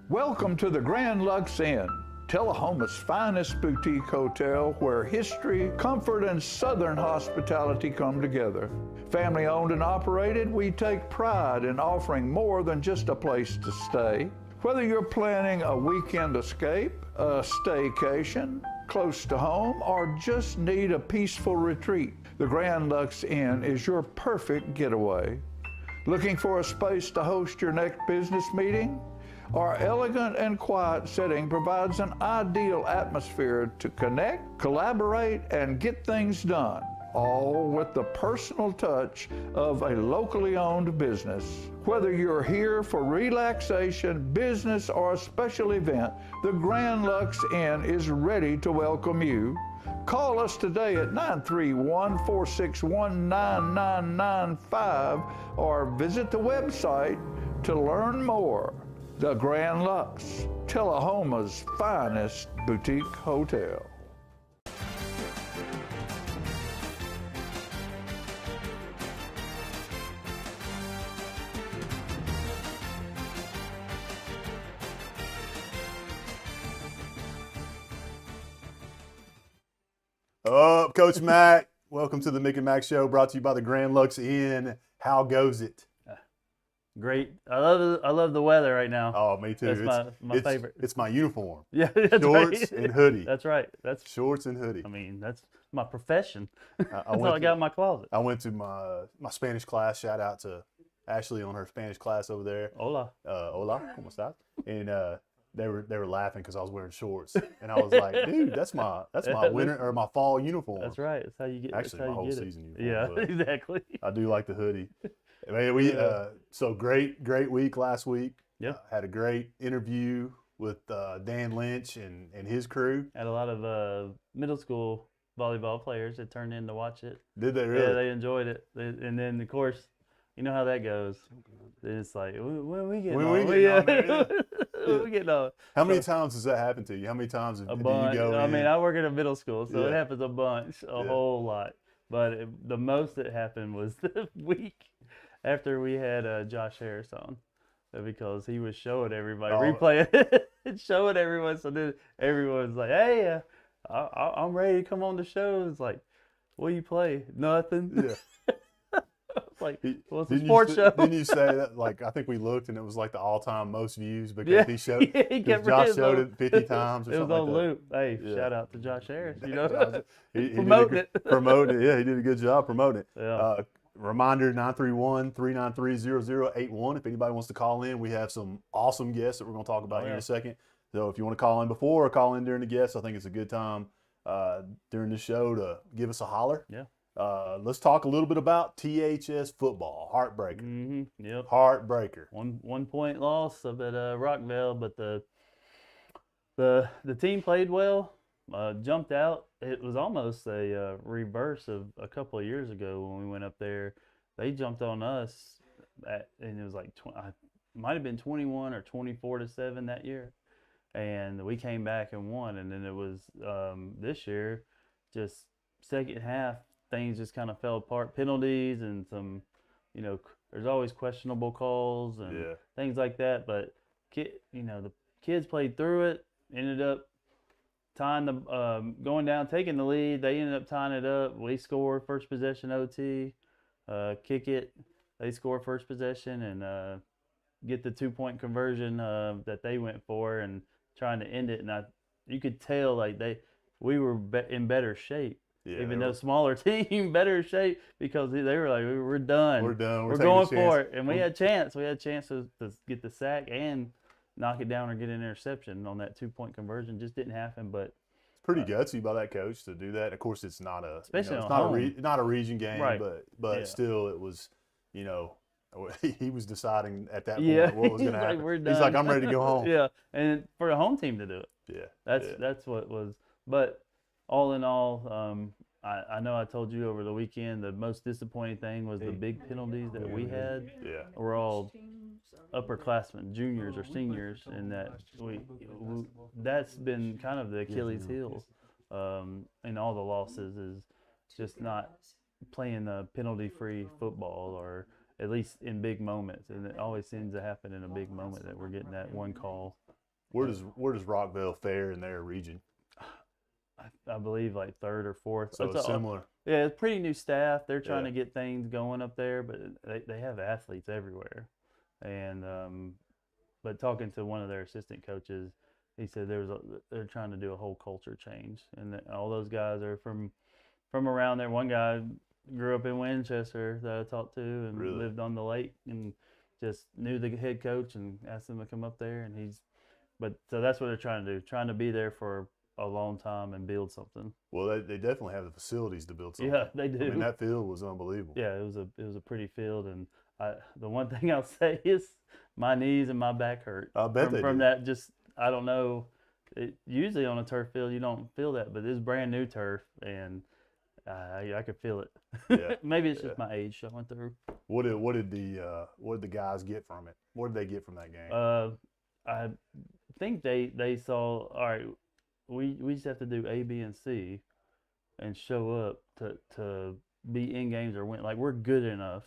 Welcome to the Grand Lux Inn, Tullahoma's finest boutique hotel where history, comfort, and southern hospitality come together. Family owned and operated, we take pride in offering more than just a place to stay. Whether you're planning a weekend escape, a staycation, close to home, or just need a peaceful retreat, the Grand Lux Inn is your perfect getaway. Looking for a space to host your next business meeting? Our elegant and quiet setting provides an ideal atmosphere to connect, collaborate, and get things done, all with the personal touch of a locally owned business. Whether you're here for relaxation, business, or a special event, the Grand Lux Inn is ready to welcome you. Call us today at 931-461-9995 or visit the website to learn more. The Grand Lux, Tullahoma's finest boutique hotel. Up, Coach Mac. Welcome to the Mick and Mac Show, brought to you by the Grand Lux Inn. How goes it? Great. I love the weather right now. Oh, me too. That's my favorite. It's my uniform. Yeah, that's shorts right. and hoodie. That's right. That's shorts and hoodie. I mean, that's my profession. That's all I to, got in my closet. I went to my Spanish class. Shout out to Ashley on her Spanish class over there. Hola. Hola, ¿cómo estás? And they were laughing because I was wearing shorts, and I was like, dude, that's my winter or my fall uniform. That's right. That's how you get. Actually, that's how my whole you get season uniform. Yeah, exactly. I do like the hoodie. Man, so great week last week. Yeah, had a great interview with Dan Lynch and his crew. Had a lot of middle school volleyball players that turned in to watch it. Did they really? Yeah, they enjoyed it. And then of course, you know how that goes. It's like when we get on. We get on. How many times does that happen to you? How many times do you go in? I mean, I work in a middle school, so it happens a bunch, a whole lot. But the most that happened was the week after we had Josh Harris on, because he was showing everybody, replaying it, and showing everyone. So then everyone's like, hey, I'm ready to come on the show. It's like, what do you play? Nothing. Yeah. Like, well, it's a sports show. Didn't you say that, like, I think we looked and it was like the all-time most views because he showed Josh showed it 50 times or something like that. It was on loop. Hey, shout out to Josh Harris, you know. Promoting it. Promoting it. Yeah, he did a good job promoting it. Yeah. Reminder, 931-393-0081. If anybody wants to call in, we have some awesome guests that we're going to talk about here in a second. So if you want to call in before or call in during the guests, I think it's a good time during the show to give us a holler. Yeah. Let's talk a little bit about THS football. Heartbreaker. Mm-hmm. Yep. Heartbreaker. 1 point loss up at Rockville, but the team played well. Jumped out. It was almost a reverse of a couple of years ago when we went up there. They jumped on us, and it was like might have been 21 or 24-7 that year, and we came back and won. And then it was this year, just second half, things just kind of fell apart. Penalties and some, there's always questionable calls and things like that. But the kids played through it. Ended up tying going down, taking the lead. They ended up tying it up. We scored first possession OT, kick it. They score first possession and get the 2-point conversion that they went for and trying to end it. And you could tell like we were in better shape. Yeah, even though smaller team, better shape because they were like, we're done. We're done. We're going for it. And we had a chance. We had a chance to get the sack and knock it down or get an interception on that 2-point conversion. Just didn't happen, but it's pretty gutsy by that coach to do that. Of course, it's not a especially it's not a region game, right. but still, it was he was deciding at that point what was going to happen. We're done. He's like, I'm ready to go home. Yeah, and for the home team to do it. Yeah, that's what was. But all in all, I know I told you over the weekend the most disappointing thing was the big penalties that we had. Yeah, we're all upperclassmen, juniors or seniors, and that that's been kind of the Achilles heel in all the losses is just not playing the penalty-free football, or at least in big moments. And it always seems to happen in a big moment that we're getting that one call Where does Rockville fare in their region? I believe like third or fourth. So it's similar. Yeah, it's pretty new staff. They're trying to get things going up there, but they have athletes everywhere. And but talking to one of their assistant coaches, he said they're trying to do a whole culture change, and that all those guys are from around there. One guy grew up in Winchester that I talked to and lived on the lake, and just knew the head coach and asked him to come up there. And so that's what they're trying to do, trying to be there for a long time and build something. Well, they definitely have the facilities to build something. Yeah, they do. I mean, that field was unbelievable. Yeah, it was a pretty field, and the one thing I'll say is my knees and my back hurt. I bet from that. Just I don't know. Usually on a turf field you don't feel that, but this is brand new turf, and I could feel it. Yeah. Maybe it's just my age showing through. What did the guys get from it? What did they get from that game? I think they saw, all right, we just have to do A, B, and C, and show up to be in games or win. Like, we're good enough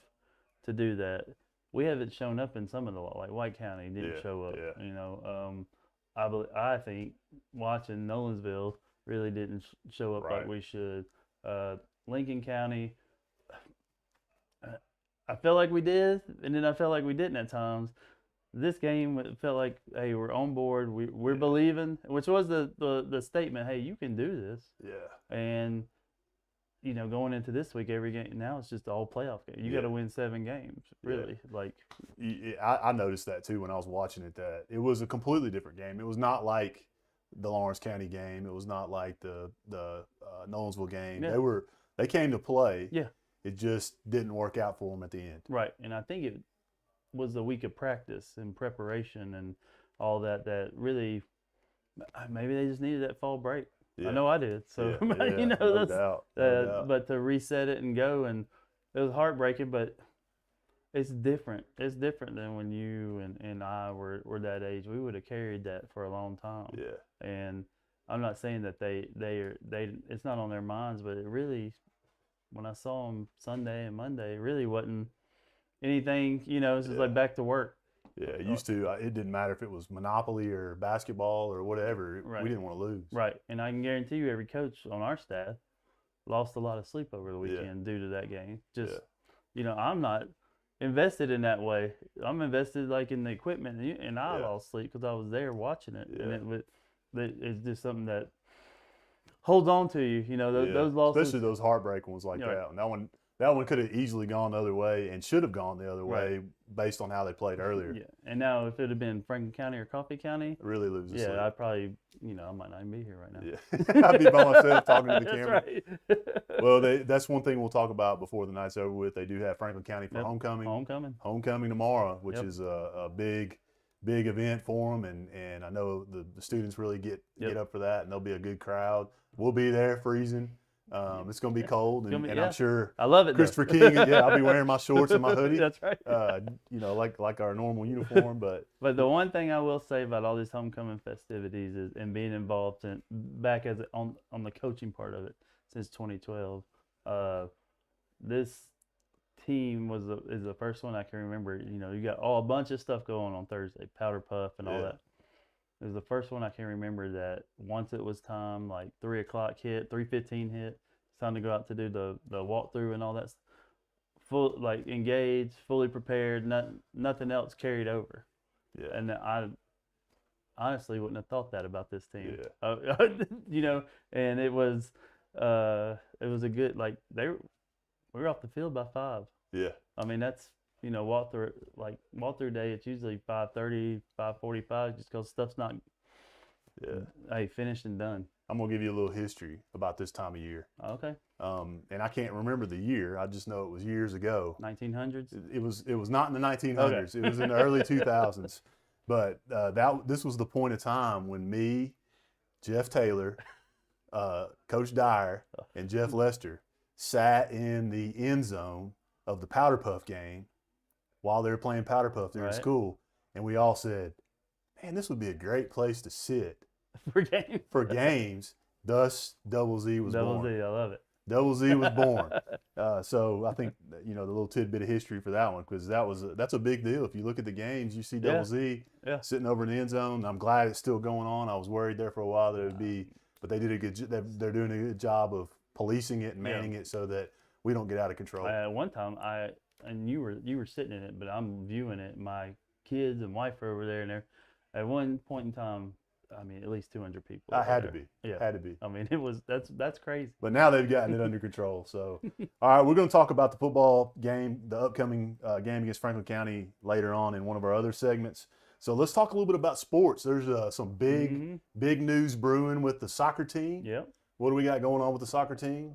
to do that. We haven't shown up in some of the, like White County didn't show up. Yeah. You know, I think watching Nolensville really didn't show up like we should. Lincoln County, I felt like we did, and then I felt like we didn't at times. This game, it felt like, hey, we're on board. We're believing, which was the statement, hey, you can do this. Yeah. And, you know, going into this week, every game, now it's just all playoff game. You got to win 7 games, really. Yeah. Like, I noticed that too when I was watching it, that it was a completely different game. It was not like the Lawrence County game. It was not like the Nolensville game. Yeah. They came to play. Yeah. It just didn't work out for them at the end. Right. And I think it was the week of practice and preparation and all that really, maybe they just needed that fall break. Yeah. I know I did. So, you know, no doubt. But to reset it and go, and it was heartbreaking, but it's different. It's different than when you and I were that age. We would have carried that for a long time. Yeah. And I'm not saying that they it's not on their minds, but it really, when I saw them Sunday and Monday, it really wasn't anything, you know, it's just like back to work. Yeah, it used to. It didn't matter if it was Monopoly or basketball or whatever. Right. We didn't want to lose. Right. And I can guarantee you every coach on our staff lost a lot of sleep over the weekend due to that game. Just, you know, I'm not invested in that way. I'm invested like in the equipment, and I lost sleep because I was there watching it. Yeah. And it's just something that holds on to you, you know, those losses. Especially those heartbreak ones like that. And that one could have easily gone the other way and should have gone the other way based on how they played earlier. Yeah. And now if it had been Franklin County or Coffee County, it really loses sleep. I'd probably, you know, I might not even be here right now. Yeah. I'd be by myself talking to the camera. That's right. Well, that's one thing we'll talk about before the night's over with. They do have Franklin County for homecoming. Homecoming tomorrow, which is a big event for them. And I know the students really get up for that, and there'll be a good crowd. We'll be there freezing. It's going to be cold, and I'm sure I love it. Christopher King, I'll be wearing my shorts and my hoodie. That's right. You know, like our normal uniform. But the one thing I will say about all these homecoming festivities is, and being involved back as on the coaching part of it since 2012, this team is the first one I can remember. You know, you got a bunch of stuff going on Thursday, powder puff and all that. It was the first one I can remember that once it was time, like 3 o'clock hit, 3:15 hit, it's time to go out to do the walkthrough and all that. Full, like, engaged, fully prepared, nothing else carried over. Yeah. And I honestly wouldn't have thought that about this team. Yeah. You know, and it was a good, like, we were off the field by 5. Yeah. I mean, that's, you know, walkthrough day, it's usually 5:30, 5:45, just because stuff's not finished and done. I'm going to give you a little history about this time of year. Okay. And I can't remember the year. I just know it was years ago. 1900s? It was not in the 1900s. Okay. It was in the early 2000s. But this was the point of time when me, Jeff Taylor, Coach Dyer, and Jeff Lester sat in the end zone of the Powder Puff game while they were playing Powder Puff during school, and we all said, man, this would be a great place to sit for games. Thus, Double Z was born. Double Z, I love it. Double Z was born. So I think the little tidbit of history for that one, because that's a big deal. If you look at the games, you see Double Z sitting over in the end zone. I'm glad it's still going on. I was worried there for a while that it would be, but they did a good. They're doing a good job of policing it and manning it so that we don't get out of control. At one time, and you were sitting in it, but I'm viewing it. My kids and wife are over there, and at one point in time, I mean, at least 200 people. I had to be. Yeah. Had to be. I mean, that's crazy. But now they've gotten it under control. So, all right, we're going to talk about the football game, the upcoming game against Franklin County later on in one of our other segments. So let's talk a little bit about sports. There's some big news brewing with the soccer team. Yep. What do we got going on with the soccer team?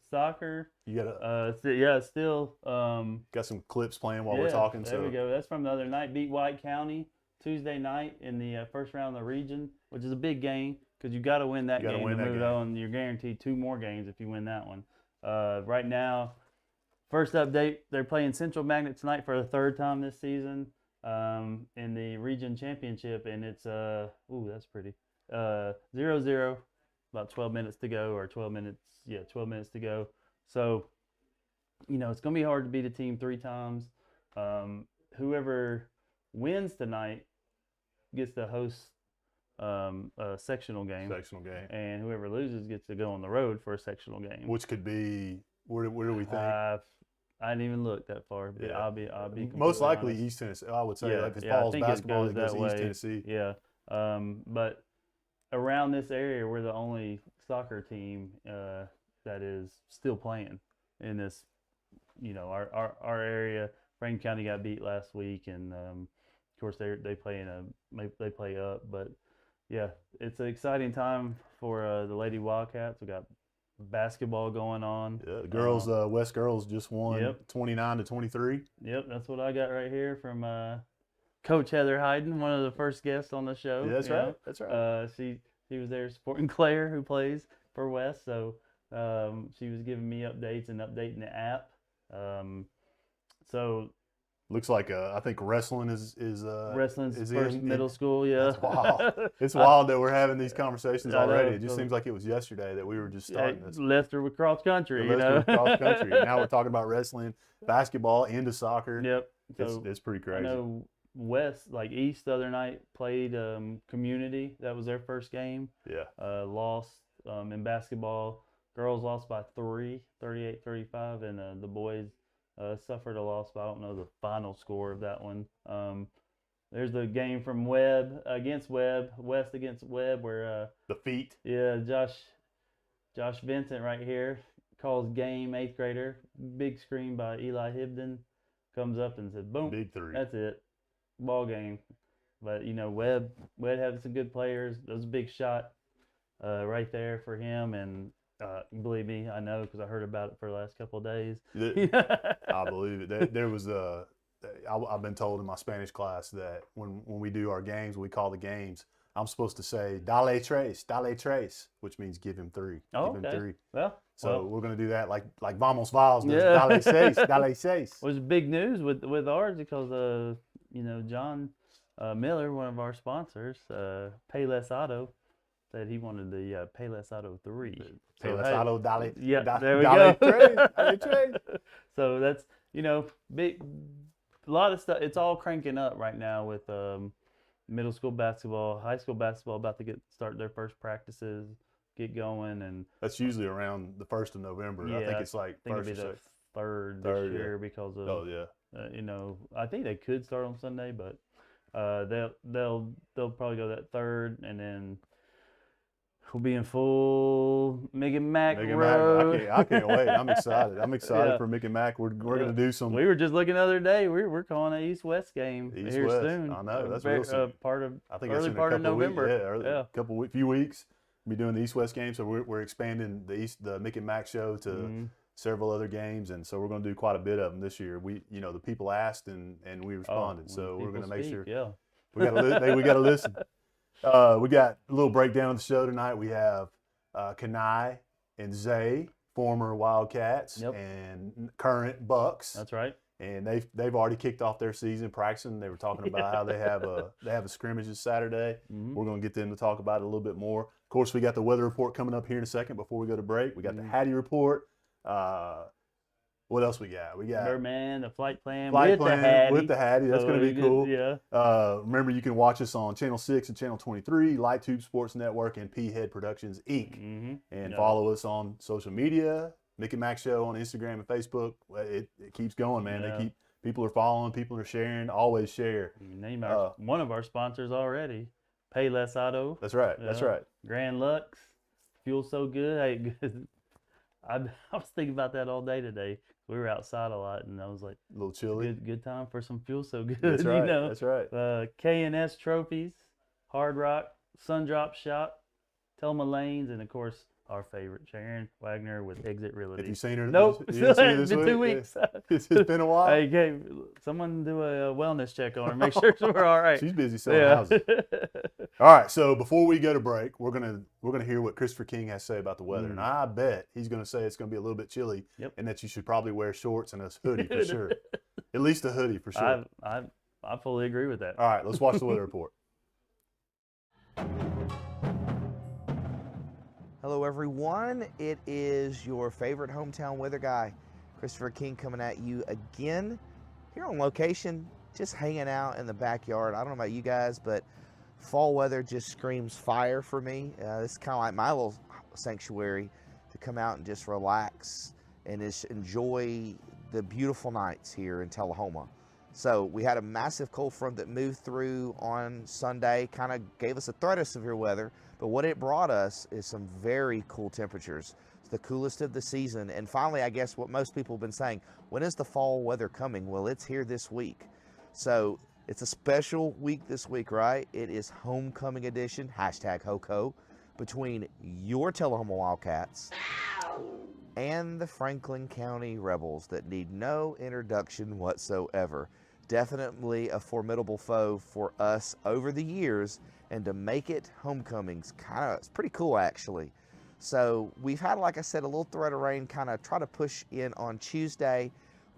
Soccer. You got still. Got some clips playing while we're talking. There we go. That's from the other night. Beat White County Tuesday night in the first round of the region, which is a big game because you got to win that game to move on. You're guaranteed 2 more games if you win that one. Right now, first update, they're playing Central Magnet tonight for the 3rd time this season in the region championship, and it's that's pretty 0-0. About 12 minutes to go, or 12 minutes to go. So, it's going to be hard to beat a team 3 times. Whoever wins tonight gets to host a sectional game. And whoever loses gets to go on the road for a sectional game. Which could be, where do we think? I didn't even look that far. But Yeah. I'll be most likely honest. East Tennessee. I would say, if it's I Paul's think basketball, it goes goes that East way. Tennessee. Yeah. But around this area, we're the only soccer team that is still playing in this. Our area. Franklin County got beat last week, and of course they play up. But yeah, it's an exciting time for the Lady Wildcats. We got basketball going on. Yeah, the girls, West Girls just won 29-23. Yep, that's what I got right here from Coach Heather Hayden, one of the first guests on the show. Yeah, that's right. That's right. She was there supporting Claire, who plays for West. So she was giving me updates and updating the app. So looks like I think wrestling is wrestling's first in middle school. Yeah, that's wild. It's wild that we're having these conversations already. It just seems like it was yesterday that we were just starting this. Lester with cross country. With cross country. Now we're talking about wrestling, basketball, into soccer. Yep. So it's pretty crazy. I know West, like East the other night, played Community. That was their first game. Yeah. Lost in basketball. Girls lost by 3, 38-35, and the boys suffered a loss, but I don't know the final score of that one. There's the game from West against Webb, where the feet. Yeah, Josh Vincent right here calls game, 8th grader. Big screen by Eli Hibden. Comes up and said, boom. Big 3. That's it. Ball game. But, Webb had some good players. That was a big shot right there for him. And believe me, I know because I heard about it for the last couple of days. I believe it. There was I've been told in my Spanish class that when we do our games, we call the games, I'm supposed to say, dale tres, which means give him 3. Oh, give okay. him 3. Well, we're going to do that like Vamos Vals does, dale seis. Was big news with ours because, John Miller, one of our sponsors, Payless Auto, said he wanted the Payless Auto 3. Payless Auto, dale. Yeah, there we go. Dale tres. So that's, big, a lot of stuff. It's all cranking up right now with middle school basketball, high school basketball about to start their first practices, get going, and that's usually around the 1st of November. Yeah, I think it's like I think it'll be the 3rd this year because of I think they could start on Sunday, but they'll probably go that 3rd, and then we'll be in full Mick and Mac road. I can't wait. I'm excited. For Mick and Mac. We're going to do some. We were just looking the other day. We're calling an East-West game here soon. I know. That's real soon. I think early part of November. Few weeks. We'll be doing the East-West game. So we're expanding the Mick and Mac Show to several other games, and so we're going to do quite a bit of them this year. We, the people asked and we responded. So we're going to make sure. Yeah. We got to listen. We got a little breakdown of the show tonight. We have Kanai and Zay, former Wildcats and current Bucks. That's right. And they've already kicked off their season practicing. They were talking about how they have a scrimmage this Saturday. We're going to get them to talk about it a little bit more. course, we got the weather report coming up here in a second before we go to break. We got the Hattie report. What else we got? We got Birdman, the flight plan with the the Hattie. That's So going to be cool. Yeah. Remember, you can watch us on Channel 6 and Channel 23, Light Tube Sports Network, and P-Head Productions, Inc. And follow us on social media, Mick and Mac Show on Instagram and Facebook. It keeps going, man. People are following, people are sharing. Always share. Name one of our sponsors already, Payless Auto. That's right. That's right. Grand Lux, Fuel So Good. I was thinking about that all day today. We were outside a lot, and I was like, a little chilly. Good time for some Fuel So Good. That's right. You know? That's right. K&S Trophies, Hard Rock, Sundrop Shop, Telma Lanes, and of course our favorite, Shuran Wagner with Exit Realty. Have you seen her? Nope. You seen her this been week? 2 weeks. It's been a while. Hey, someone do a wellness check on her. Make sure we're all right. She's busy selling houses. All right. So before we go to break, we're gonna hear what Christopher King has to say about the weather, and I bet he's gonna say it's gonna be a little bit chilly, and that you should probably wear shorts and a hoodie for sure. At least a hoodie for sure. I fully agree with that. All right. Let's watch the weather report. Hello everyone, it is your favorite hometown weather guy, Christopher King, coming at you again here on location, just hanging out in the backyard. I don't know about you guys, but fall weather just screams fire for me. It's kind of like my little sanctuary to come out and just relax and just enjoy the beautiful nights here in Tullahoma. So we had a massive cold front that moved through on Sunday, kind of gave us a threat of severe weather, but what it brought us is some very cool temperatures. It's the coolest of the season. And finally, I guess what most people have been saying, when is the fall weather coming? Well, it's here this week. So it's a special week this week, right? It is homecoming edition, #HoCo, between your Tullahoma Wildcats and the Franklin County Rebels that need no introduction whatsoever. Definitely a formidable foe for us over the years, and to make it homecoming's it's pretty cool actually. So we've had, like I said, a little threat of rain kind of try to push in on Tuesday,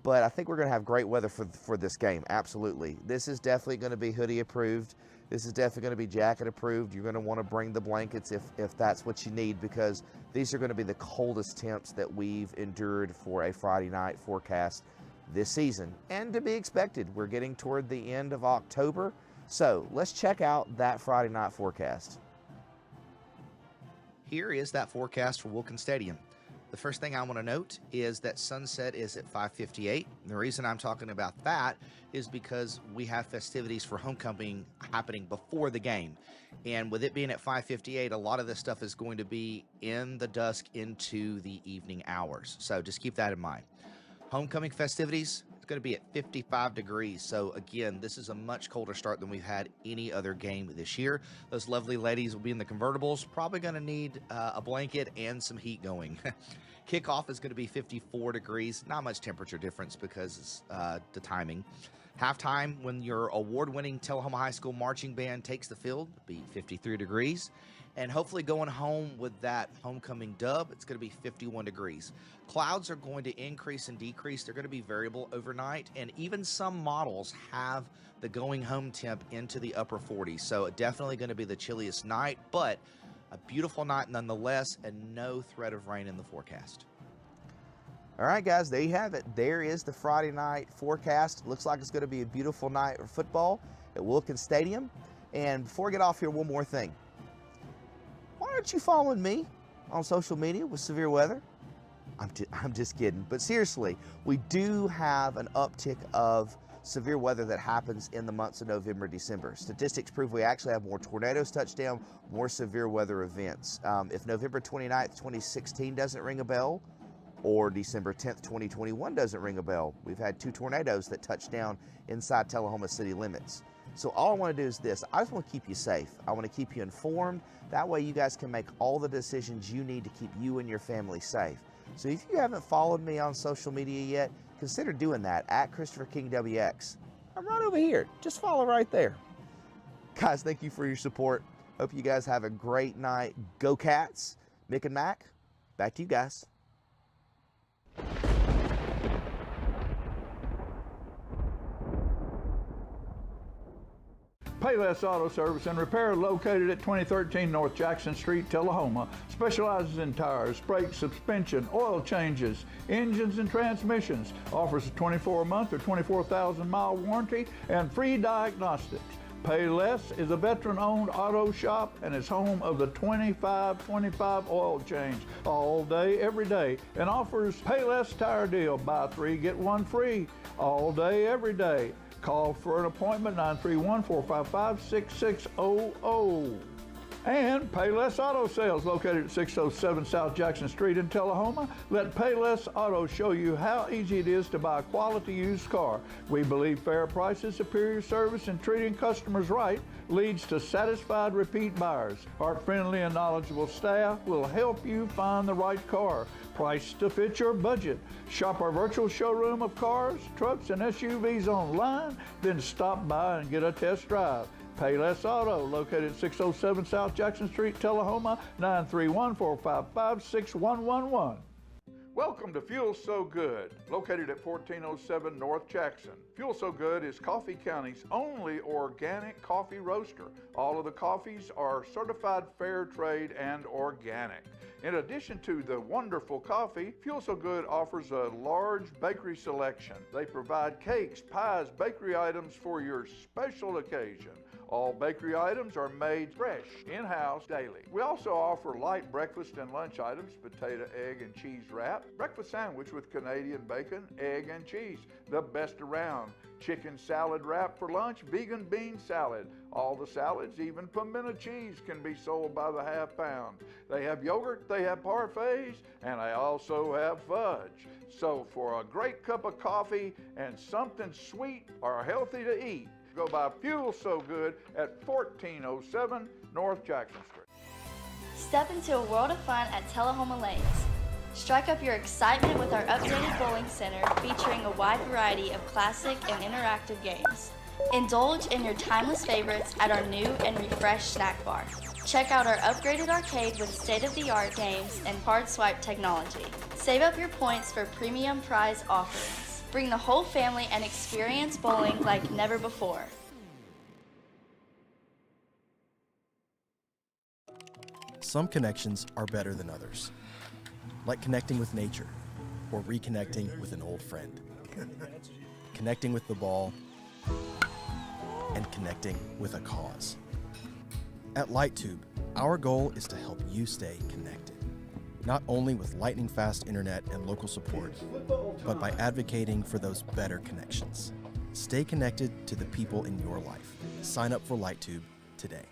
but I think we're going to have great weather for this game, absolutely. This is definitely going to be hoodie approved. This is definitely going to be jacket approved. You're going to want to bring the blankets if that's what you need, because these are going to be the coldest temps that we've endured for a Friday night forecast this season. And to be expected, we're getting toward the end of October. So let's check out that Friday night forecast. Here is that forecast for Wilkins Stadium. The first thing I want to note is that sunset is at 5:58. The reason I'm talking about that is because we have festivities for homecoming happening before the game. And with it being at 5:58, a lot of this stuff is going to be in the dusk into the evening hours. So just keep that in mind. Homecoming festivities, it's going to be at 55 degrees. So again, this is a much colder start than we've had any other game this year. Those lovely ladies will be in the convertibles, probably going to need a blanket and some heat going. Kickoff is going to be 54 degrees. Not much temperature difference because the timing. Halftime, when your award-winning Tullahoma High School marching band takes the field, it'll be 53 degrees. And hopefully going home with that homecoming dub, it's going to be 51 degrees. Clouds are going to increase and decrease. They're going to be variable overnight. And even some models have the going home temp into the upper 40s. So definitely going to be the chilliest night, but a beautiful night nonetheless, and no threat of rain in the forecast. All right, guys, there you have it. There is the Friday night forecast. Looks like it's going to be a beautiful night of football at Wilkins Stadium. And before I get off here, one more thing. Why aren't you following me on social media with severe weather? I'm just kidding. But seriously, we do have an uptick of severe weather that happens in the months of November, December. Statistics prove we actually have more tornadoes touch down, more severe weather events. If November 29th, 2016 doesn't ring a bell, or December 10th, 2021 doesn't ring a bell, we've had 2 tornadoes that touched down inside Tullahoma city limits. So all I want to do is this. I just want to keep you safe. I want to keep you informed. That way you guys can make all the decisions you need to keep you and your family safe. So if you haven't followed me on social media yet, consider doing that at Christopher King WX. I'm right over here. Just follow right there. Guys, thank you for your support. Hope you guys have a great night. Go Cats. Mick and Mac, back to you guys. Payless Auto Service and Repair, located at 2013 North Jackson Street, Tullahoma, specializes in tires, brakes, suspension, oil changes, engines, and transmissions. Offers a 24-month or 24,000-mile warranty and free diagnostics. Payless is a veteran-owned auto shop and is home of the 25-25 oil change all day, every day, and offers Payless Tire Deal. Buy 3, get 1 free all day, every day. Call for an appointment, 931-455-6600. And Payless Auto Sales, located at 607 South Jackson Street in Tullahoma. Let Payless Auto show you how easy it is to buy a quality used car. We believe fair prices, superior service, and treating customers right leads to satisfied repeat buyers. Our friendly and knowledgeable staff will help you find the right car, priced to fit your budget. Shop our virtual showroom of cars, trucks, and SUVs online, then stop by and get a test drive. Payless Auto, located at 607 South Jackson Street, Tullahoma, 931-455-6111. Welcome to Fuel So Good, located at 1407 North Jackson. Fuel So Good is Coffee County's only organic coffee roaster. All of the coffees are certified fair trade and organic. In addition to the wonderful coffee, Fuel So Good offers a large bakery selection. They provide cakes, pies, bakery items for your special occasion. All bakery items are made fresh, in-house, daily. We also offer light breakfast and lunch items, potato, egg, and cheese wrap, breakfast sandwich with Canadian bacon, egg, and cheese, the best around, chicken salad wrap for lunch, vegan bean salad. All the salads, even pimento cheese, can be sold by the half pound. They have yogurt, they have parfaits, and they also have fudge. So for a great cup of coffee and something sweet or healthy to eat, go by Fuel So Good at 1407 North Jackson Street. Step into a world of fun at Tullahoma Lanes. Strike up your excitement with our updated bowling center featuring a wide variety of classic and interactive games. Indulge in your timeless favorites at our new and refreshed snack bar. Check out our upgraded arcade with state-of-the-art games and card swipe technology. Save up your points for premium prize offerings. Bring the whole family and experience bowling like never before. Some connections are better than others, like connecting with nature or reconnecting with an old friend, connecting with the ball, and connecting with a cause. At LightTube, our goal is to help you stay connected, not only with lightning-fast internet and local support, but by advocating for those better connections. Stay connected to the people in your life. Sign up for LightTube today.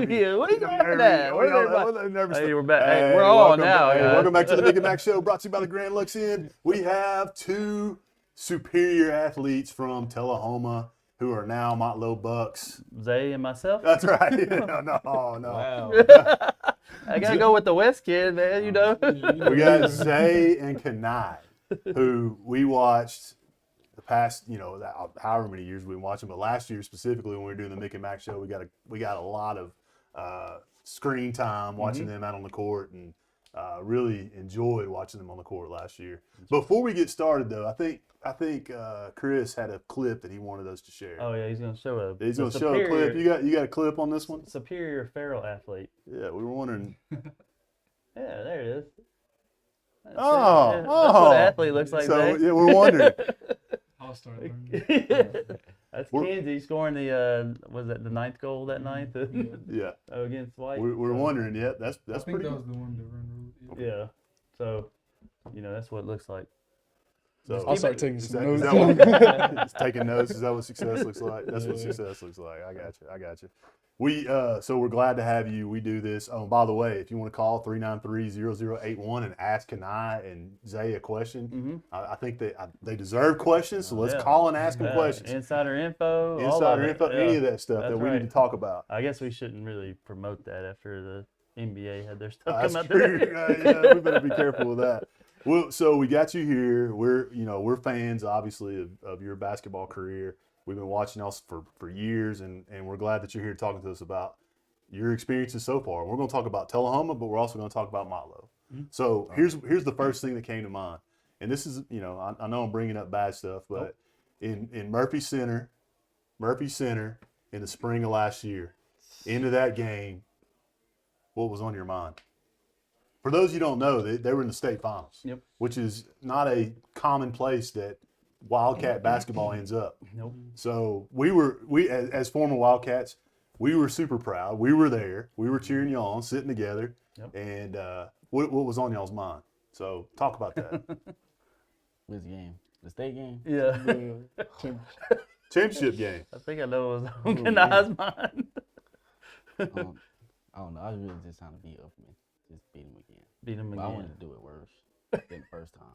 Yeah, what are you laughing at? What are they nervous? Hey, we're back. Hey, we're on now. Hey, guys. welcome back to the Mick and Mac Show, brought to you by the Grand Lux Inn. We have two superior athletes from Tullahoma who are now Motlow Bucks. Zay and myself. That's right. No. Wow. I gotta go with the West kid, man. You know. We got Zay and Kanai, who we watched the past, however many years we've been watching, but last year specifically when we were doing the Mick and Mac Show, we got a lot of screen time watching them out on the court, and really enjoyed watching them on the court last year. Before we get started, though, I think Chris had a clip that he wanted us to share. Oh yeah, he's gonna show a. He's gonna show a clip. You got a clip on this one? Superior feral athlete. Yeah, we were wondering. Yeah, there it is. That's Oh, it. Yeah, that's what an athlete looks like. So Zay. yeah, we're wondering. I'll start. That's Kenzie scoring the was that the 9th goal that night? Yeah, Against White. we're wondering. Yeah, that's I think pretty that good. was the one to run rule. Yeah. So, that's what it looks like. So I'll start taking is some that, is notes. that what, just taking notes? Is that what success looks like? That's what success looks like. I got you. We so we're glad to have you. We do this. Oh, by the way, if you want to call 393-0081 and ask Kanai and Zay a question, I think they deserve questions. So let's call and ask them questions. Insider info. Any of that stuff that we need to talk about. I guess we shouldn't really promote that after the NBA had their stuff That's come out true. there. We better be careful with that. Well, so we got you here. We're fans, obviously, of your basketball career. We've been watching y'all for years, and we're glad that you're here talking to us about your experiences so far. We're going to talk about Tullahoma, but we're also going to talk about Motlow. So here's the first thing that came to mind. And this is, I know I'm bringing up bad stuff, but in Murphy Center in the spring of last year, into that game, what was on your mind? For those you don't know, they were in the state finals, which is not a common place that Wildcat basketball ends up. Nope. So we as former Wildcats, we were super proud. We were there. We were cheering y'all on, sitting together. And what was on y'all's mind? So talk about that. Which game? The state game? Yeah. Championship game. I think I know what was on Kanai's mind. I don't know. I was really just trying to beat Upperman. Just beat him again. Beat him But again. I wanted to do it worse than the first time.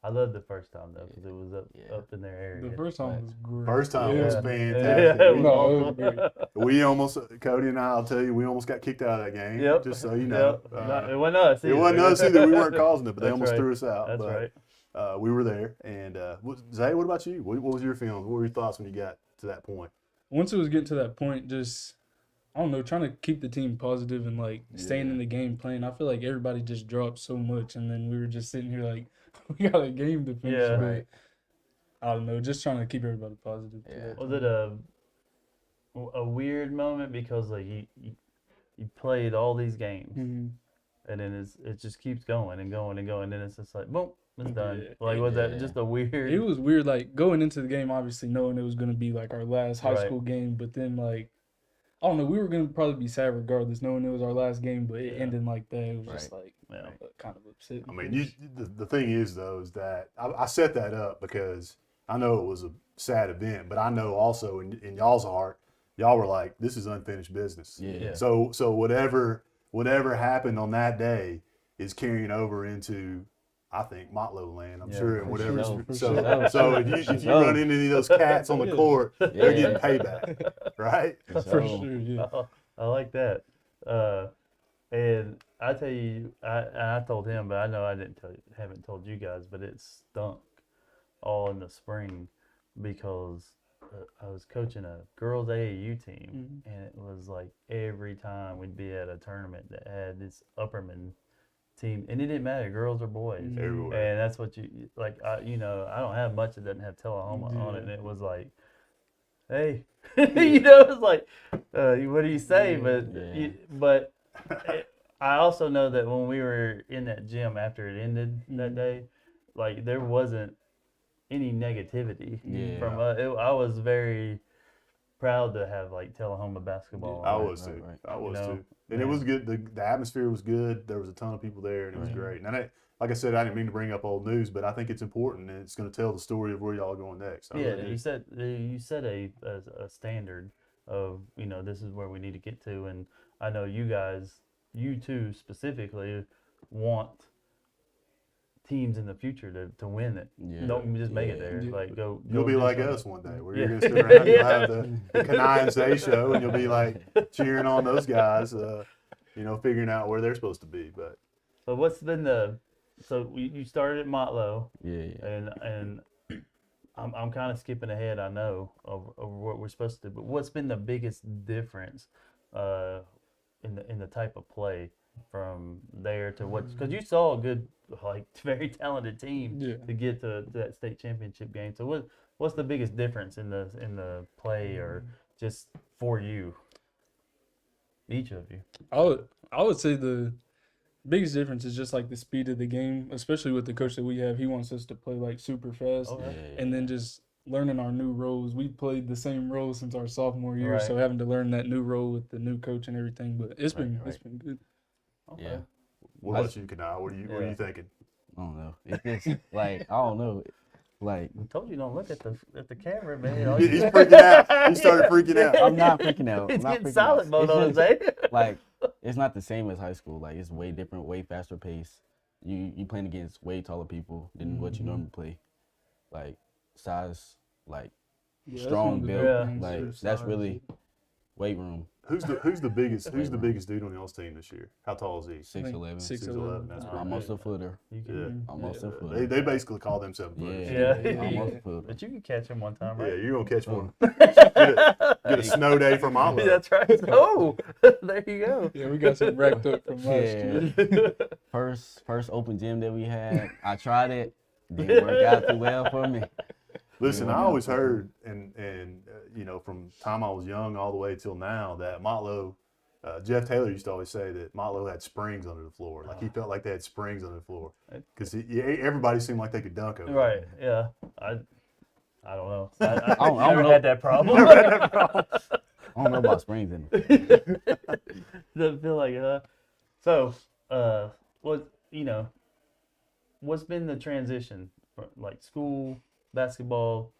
I loved the first time though, because it was up in their area. The first time was great. First time was Yeah. fantastic. Yeah, it was No, it awesome. was great. We almost, Cody and I'll tell you, we almost got kicked out of that game. Yep. Just so you know. Yep. It wasn't us. It wasn't us either. We weren't causing it, but they That's almost right. threw us out. That's but, right. We were there. And Zay, what about you? What was your feelings? What were your thoughts when you got to that point? Once it was getting to that point, just I don't know, trying to keep the team positive and like staying in the game, playing. I feel like everybody just dropped so much, and then we were just sitting here like we got a game to finish. Yeah. But I don't know, just trying to keep everybody positive. Yeah. Was it a weird moment because like you played all these games Mm-hmm. and then it just keeps going and going and going, and then it's just like boom, it's done. Yeah. Like was that Yeah. just a weird? It was weird, like going into the game, obviously knowing it was going to be like our last high Right. school game, but then like I don't know, we were going to probably be sad regardless, knowing it was our last game, but it ended like that. It was just like kind of upsetting. I mean, the thing is, though, is that I set that up because I know it was a sad event, but I know also in y'all's heart, y'all were like, this is unfinished business. Yeah. So whatever happened on that day is carrying over into, I think, Motlow land, I'm sure, and whatever. sure, for So sure. so if you run into any of those cats on the court, they're getting payback, right? For sure, yeah. I like that. And I tell you, I told him, but I know I haven't told you guys, but it stunk all in the spring because I was coaching a girls AAU team, and it was like every time we'd be at a tournament that had this Upperman team, and it didn't matter, girls or boys, Everywhere. and that's what you like. I don't have much that doesn't have Tullahoma on it, and it was like, hey, it's like, what do you say? But I also know that when we were in that gym after it ended that day, like there wasn't any negativity from I was very proud to have like Tullahoma basketball. I was too. I was too. And it was good. The atmosphere was good. There was a ton of people there, and it was great. And like I said, I didn't mean to bring up old news, but I think it's important, and it's going to tell the story of where y'all are going next. You set a standard of this is where we need to get to, and I know you guys, you two specifically, want teams in the future to win it. Yeah. Don't just make it there. Like go. You'll be do like something. us one day. Where you're going to sit around, you'll have the Kanai and Zay show, and you'll be like cheering on those guys, figuring out where they're supposed to be. But what's been so you started at Motlow. Yeah. And I'm kind of skipping ahead, I know, of what we're supposed to do. But what's been the biggest difference in the type of play from there to what? Because you saw a good, like, very talented team to get to that state championship game. So what's the biggest difference in the play, or just for you, each of you? I would say the biggest difference is just like the speed of the game, especially with the coach that we have. He wants us to play like super fast, and then just learning our new roles. We played the same role since our sophomore year, so having to learn that new role with the new coach and everything. But it's been good. Okay. Yeah. what about you, Kanai? What are you thinking? I don't know. It's just like, I don't know. Like, I told you don't look at the camera, man. He's freaking out. He started freaking out. I'm not freaking out. It's I'm not getting freaking silent out. mode It's on his just, head. like, it's not the same as high school. Like, it's way different, way faster pace. You playing against way taller people than what you normally play. Like, size, like, strong build. Like, that's really weight room. Who's the biggest dude on y'all's team this year? How tall is he? 6'11". 6'11". That's pretty Almost big. a footer. Yeah. Almost a footer. They basically call them 7 footers. Yeah. Almost a footer. But you can catch him one time, Yeah, right? you're gonna catch one. Get a snow day from Malo. That's right. Oh, there you go. Yeah, we got some racked up from last year. First open gym that we had, I tried it. Didn't work out too well for me. Listen, I always heard, and from time I was young all the way till now, that Motlow, Jeff Taylor used to always say that Motlow had springs under the floor. Like he felt like they had springs under the floor because everybody seemed like they could dunk over. Right. Yeah. I don't know. I don't never know. had that problem. I don't know about springs in it. Doesn't feel like So, what's been the transition from like school, basketball,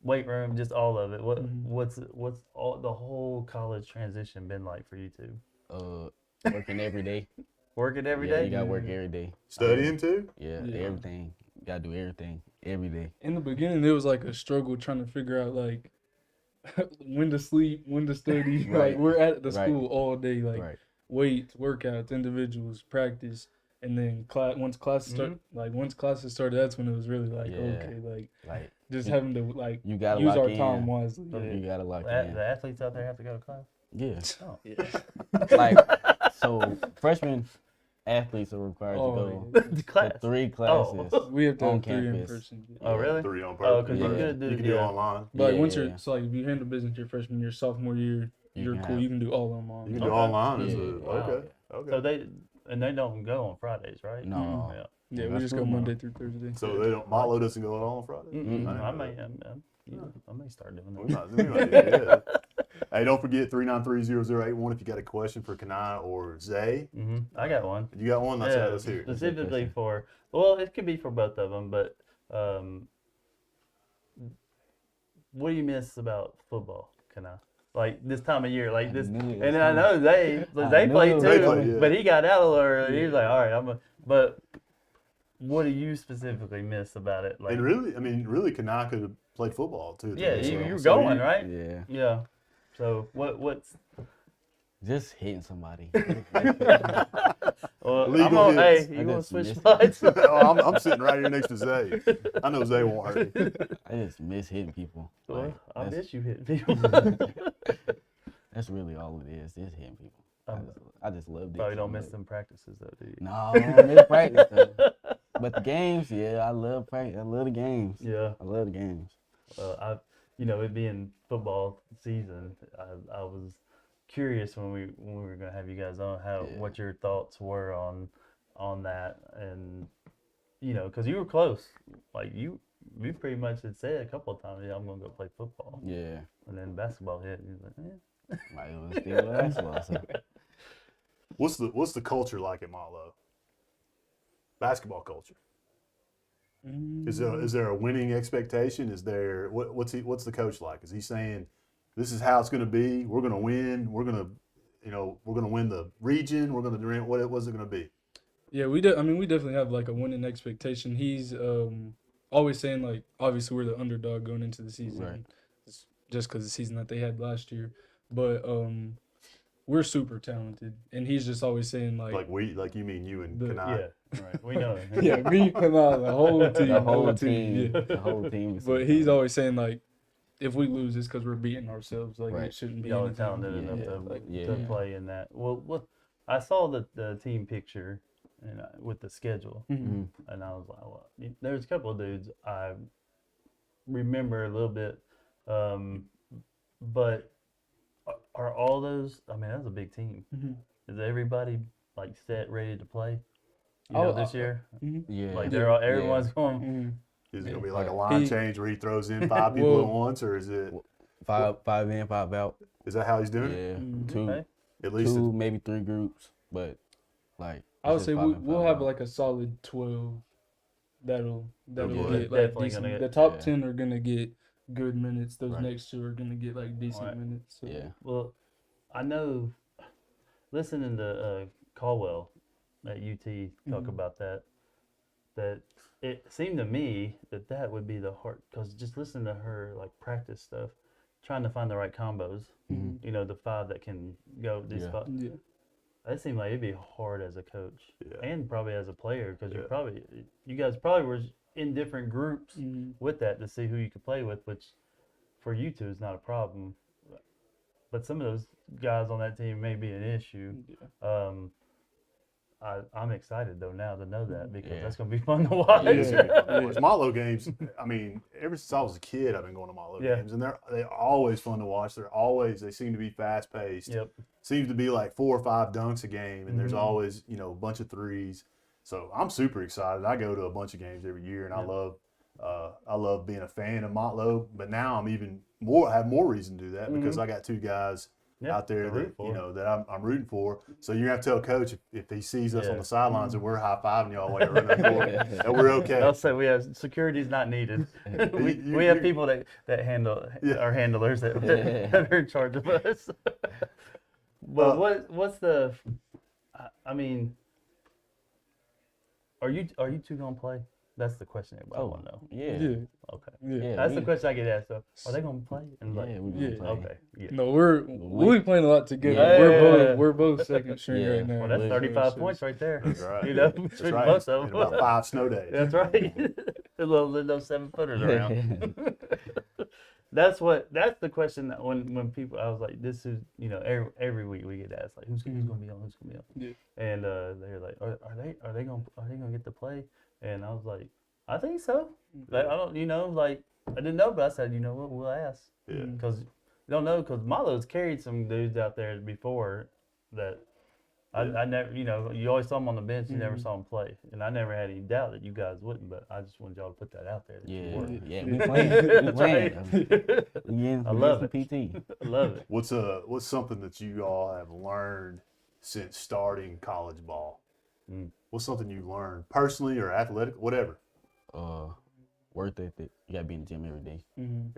weight room, just all of it? What's all the whole college transition been like for you two? Working every day. Working every Yeah, day. you gotta work every day. Studying too? Yeah, everything. You gotta do everything every day. In the beginning, it was like a struggle trying to figure out like when to sleep, when to study. Right. Like we're at the Right. school all day, like Right. weights, workouts, individuals, practice, and then once classes started, that's when it was really like okay, Like just having to like you gotta use lock our in. time wisely. You gotta lock The in. athletes out there have to go to class. Yeah. Oh. Like so freshman athletes are required to go The class. to 3 classes. We have to on have 3 in campus. person. Oh, really? 3 on Oh, purpose. because you could do You can do it yeah. online. But like once Yeah. you're like if you handle business your freshman year, sophomore year, You you're can cool. have- You can do all online. You can do Okay. online. Yeah. Okay. So they don't go on Fridays, right? No. Yeah. Yeah, we That's just go cool, Monday through Thursday. So they don't. Motlow doesn't go at all on Friday. Mm-mm. I I didn't know may, I may start doing We that. might do it, yeah. Hey, don't forget 393-0081 if you got a question for Kanai or Zay. I got one. You got one? Let's hear it. Specifically well, it could be for both of them, but what do you miss about football, Kanai? Like this time of year, like this, knew it and was I know they I played knew too, it was coming. Yeah. but he got out a little early. He was like, all right, but what do you specifically miss about it? Like, And really, Kanai could have played football too. yeah, So- you were so going, right? Yeah. Yeah. So what's Just hitting somebody. well, Legal hits. hey, I you want to just switch missed spots? Oh, I'm sitting right here next to Zay. I know Zay won't hurt me. I just miss hitting people. Well, Like, I that's- miss you hitting people. That's really all it is. Just hitting people. I just love it. Probably don't miss them practices though, do you? No, I don't miss practice though. But the games, yeah, I love practice. I love the games. Yeah. I love the games. It being football season, I was curious when we were gonna have you guys on what your thoughts were on that, and because you were close, like you pretty much had said a couple of times, yeah, I'm gonna go play football, Yeah. and then basketball hit, and you was like, Like it was still basketball. So. What's the culture like at Motlow? Basketball culture. Is there a winning expectation? Is there what's the coach like? Is he saying this is how it's going to be? We're going to win. We're going to win the region. We're going to do what was it going to be? Yeah, we definitely have like a winning expectation. He's always saying like obviously we're the underdog going into the season, Right. just because the season that they had last year, but we're super talented, and he's just always saying like You mean you and The- Kanai? yeah, right, we know. yeah, me, Kanai, the whole team, The whole team. yeah. The whole team. is so But he's talented. always saying like, if we lose, it's because we're beating ourselves. Like Right. it shouldn't be. Y'all are anything. talented enough Yeah. to play in that. Well, I saw the team picture and with the schedule, Mhm. and I was like, well, there's a couple of dudes I remember a little bit, but are all those? I mean, that's a big team. Mhm. Is everybody like set, ready to play? Oh, This year, Yeah. like Yeah. everyone's going. Mhm. Is it going to be like a line He- change where he throws in 5 people Well- at once, or is it? Five in, 5 out. Is that how he's doing it? Yeah. Mhm. Two, Okay. At least two, maybe 3 groups, but like. I would it's say just 5 in, we'll 5 have out. like a solid 12. That'll Yeah. get like Definitely decent. gonna get- The top yeah. 10 are gonna get good minutes. Those Right. next 2 are gonna get like decent Right. minutes. So. Yeah. Well, I know, listening to Caldwell at UT talk Mhm. about that it seemed to me that would be the hard, because just listening to her like practice stuff, trying to find the right combos. You know, the 5 that can go these 5. Yeah. That seemed like it'd be hard as a coach and probably as a player because you guys probably were in different groups with that to see who you could play with, which for you two is not a problem. But some of those guys on that team may be an issue. Yeah. I'm excited though now to know that because that's gonna be fun to watch. Motlow games. I mean, ever since I was a kid, I've been going to Motlow games, and they're always fun to watch. They seem to be fast paced. Yep. Seems to be like 4 or 5 dunks a game, and there's always a bunch of threes. So I'm super excited. I go to a bunch of games every year, and I love being a fan of Motlow. But now I have more reason to do that because I got 2 guys out there that that I'm rooting for. So you're gonna have to tell Coach if he sees us on the sidelines and we're high fiving y'all while you're running the court, that we're okay. I'll say we have security's not needed. we have people that handle our handlers that are in charge of us. But what's the? I mean, are you 2 gonna play? That's the question everybody want to know. Yeah. Okay. Yeah. That's the question I get asked. So, are they gonna play? And we're gonna play. Okay. Yeah. No, we'll be playing a lot together. We're both second string right now. Well, that's 35 points right there. That's right. That's right. Most of them. About 5 snow days. That's right. Those 7-footers around. That's the question that when people, I was like, this is, every week we get asked like, who's gonna be on, Yeah. and they're like, are they gonna get to play? And I was like, I think so. Like I don't, I didn't know, but I said, what, we'll ask. Yeah. Because you don't know, because Malo's carried some dudes out there before that I never, you always saw them on the bench, you never saw them play, and I never had any doubt that you guys wouldn't. But I just wanted y'all to put that out there. We playing. I love it. PT. I love it. What's something that you all have learned since starting college ball? What's something you learned personally or athletic, whatever? Work ethic. You gotta be in the gym every day.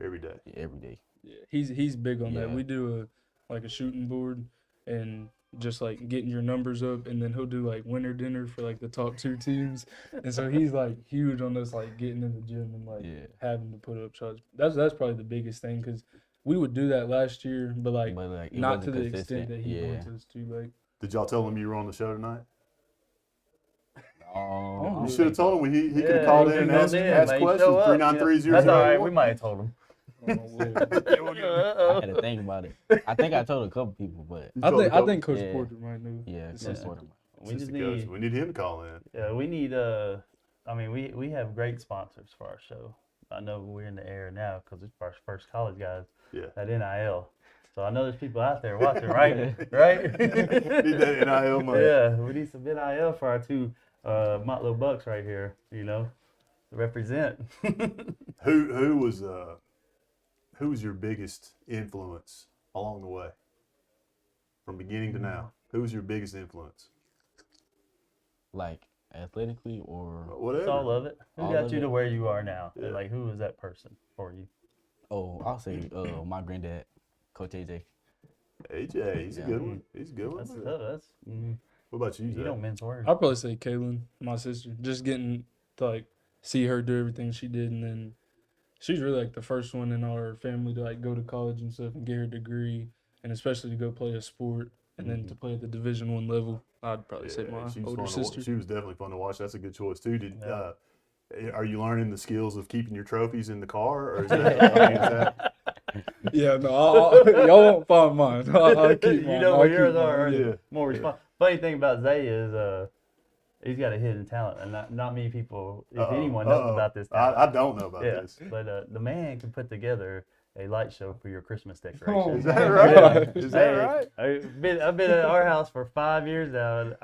Every day. Yeah, every day. Yeah, he's big on that. We do a shooting board and just like getting your numbers up, and then he'll do like winter dinner for like the top 2 teams, and so he's like huge on us like getting in the gym and like having to put up shots. That's probably the biggest thing because we would do that last year, but not to the extent that he wants us to. Like, did y'all tell him you were on the show tonight? Oh, you should have told him. He could have called in and asked questions. 393-00. That's all right. We might have told him. I had to think about it. I think I told a couple people, but I think Coach Porter might know. Yeah, Coach Porter might. We need him to call in. Yeah, we need. We have great sponsors for our show. I know we're in the air now because it's our first college guys. Yeah. That NIL. So I know there's people out there watching, right? Right. Need that NIL money. Yeah, we need some NIL for our 2 Motlow Bucks right here. To represent. Who was your biggest influence along the way, from beginning to now? Who was your biggest influence? Like athletically or whatever? It's all of it. Who got you to where you are now? Yeah. Like, who was that person for you? Oh, I'll say my granddad, Coach AJ. AJ, he's a good one. He's a good one. That's What about you, You Zach? don't mince words. I'd probably say Kaylin, my sister. Just getting to like see her do everything she did, and then she's really like the first one in our family to like go to college and stuff and get her degree, and especially to go play a sport and then to play at the Division I level. I'd probably say my older sister. She was definitely fun to watch. That's a good choice too. Are you learning the skills of keeping your trophies in the car, or is that? Yeah, no, y'all won't find mine. I'll keep mine. Where yours are. More responsible. Funny thing about Zay is he's got a hidden talent, and not many people, if anyone, knows about this talent. I don't know about this. But the man can put together a light show for your Christmas decoration. Is that right? Is that right? I've been at our house for 5 years now, and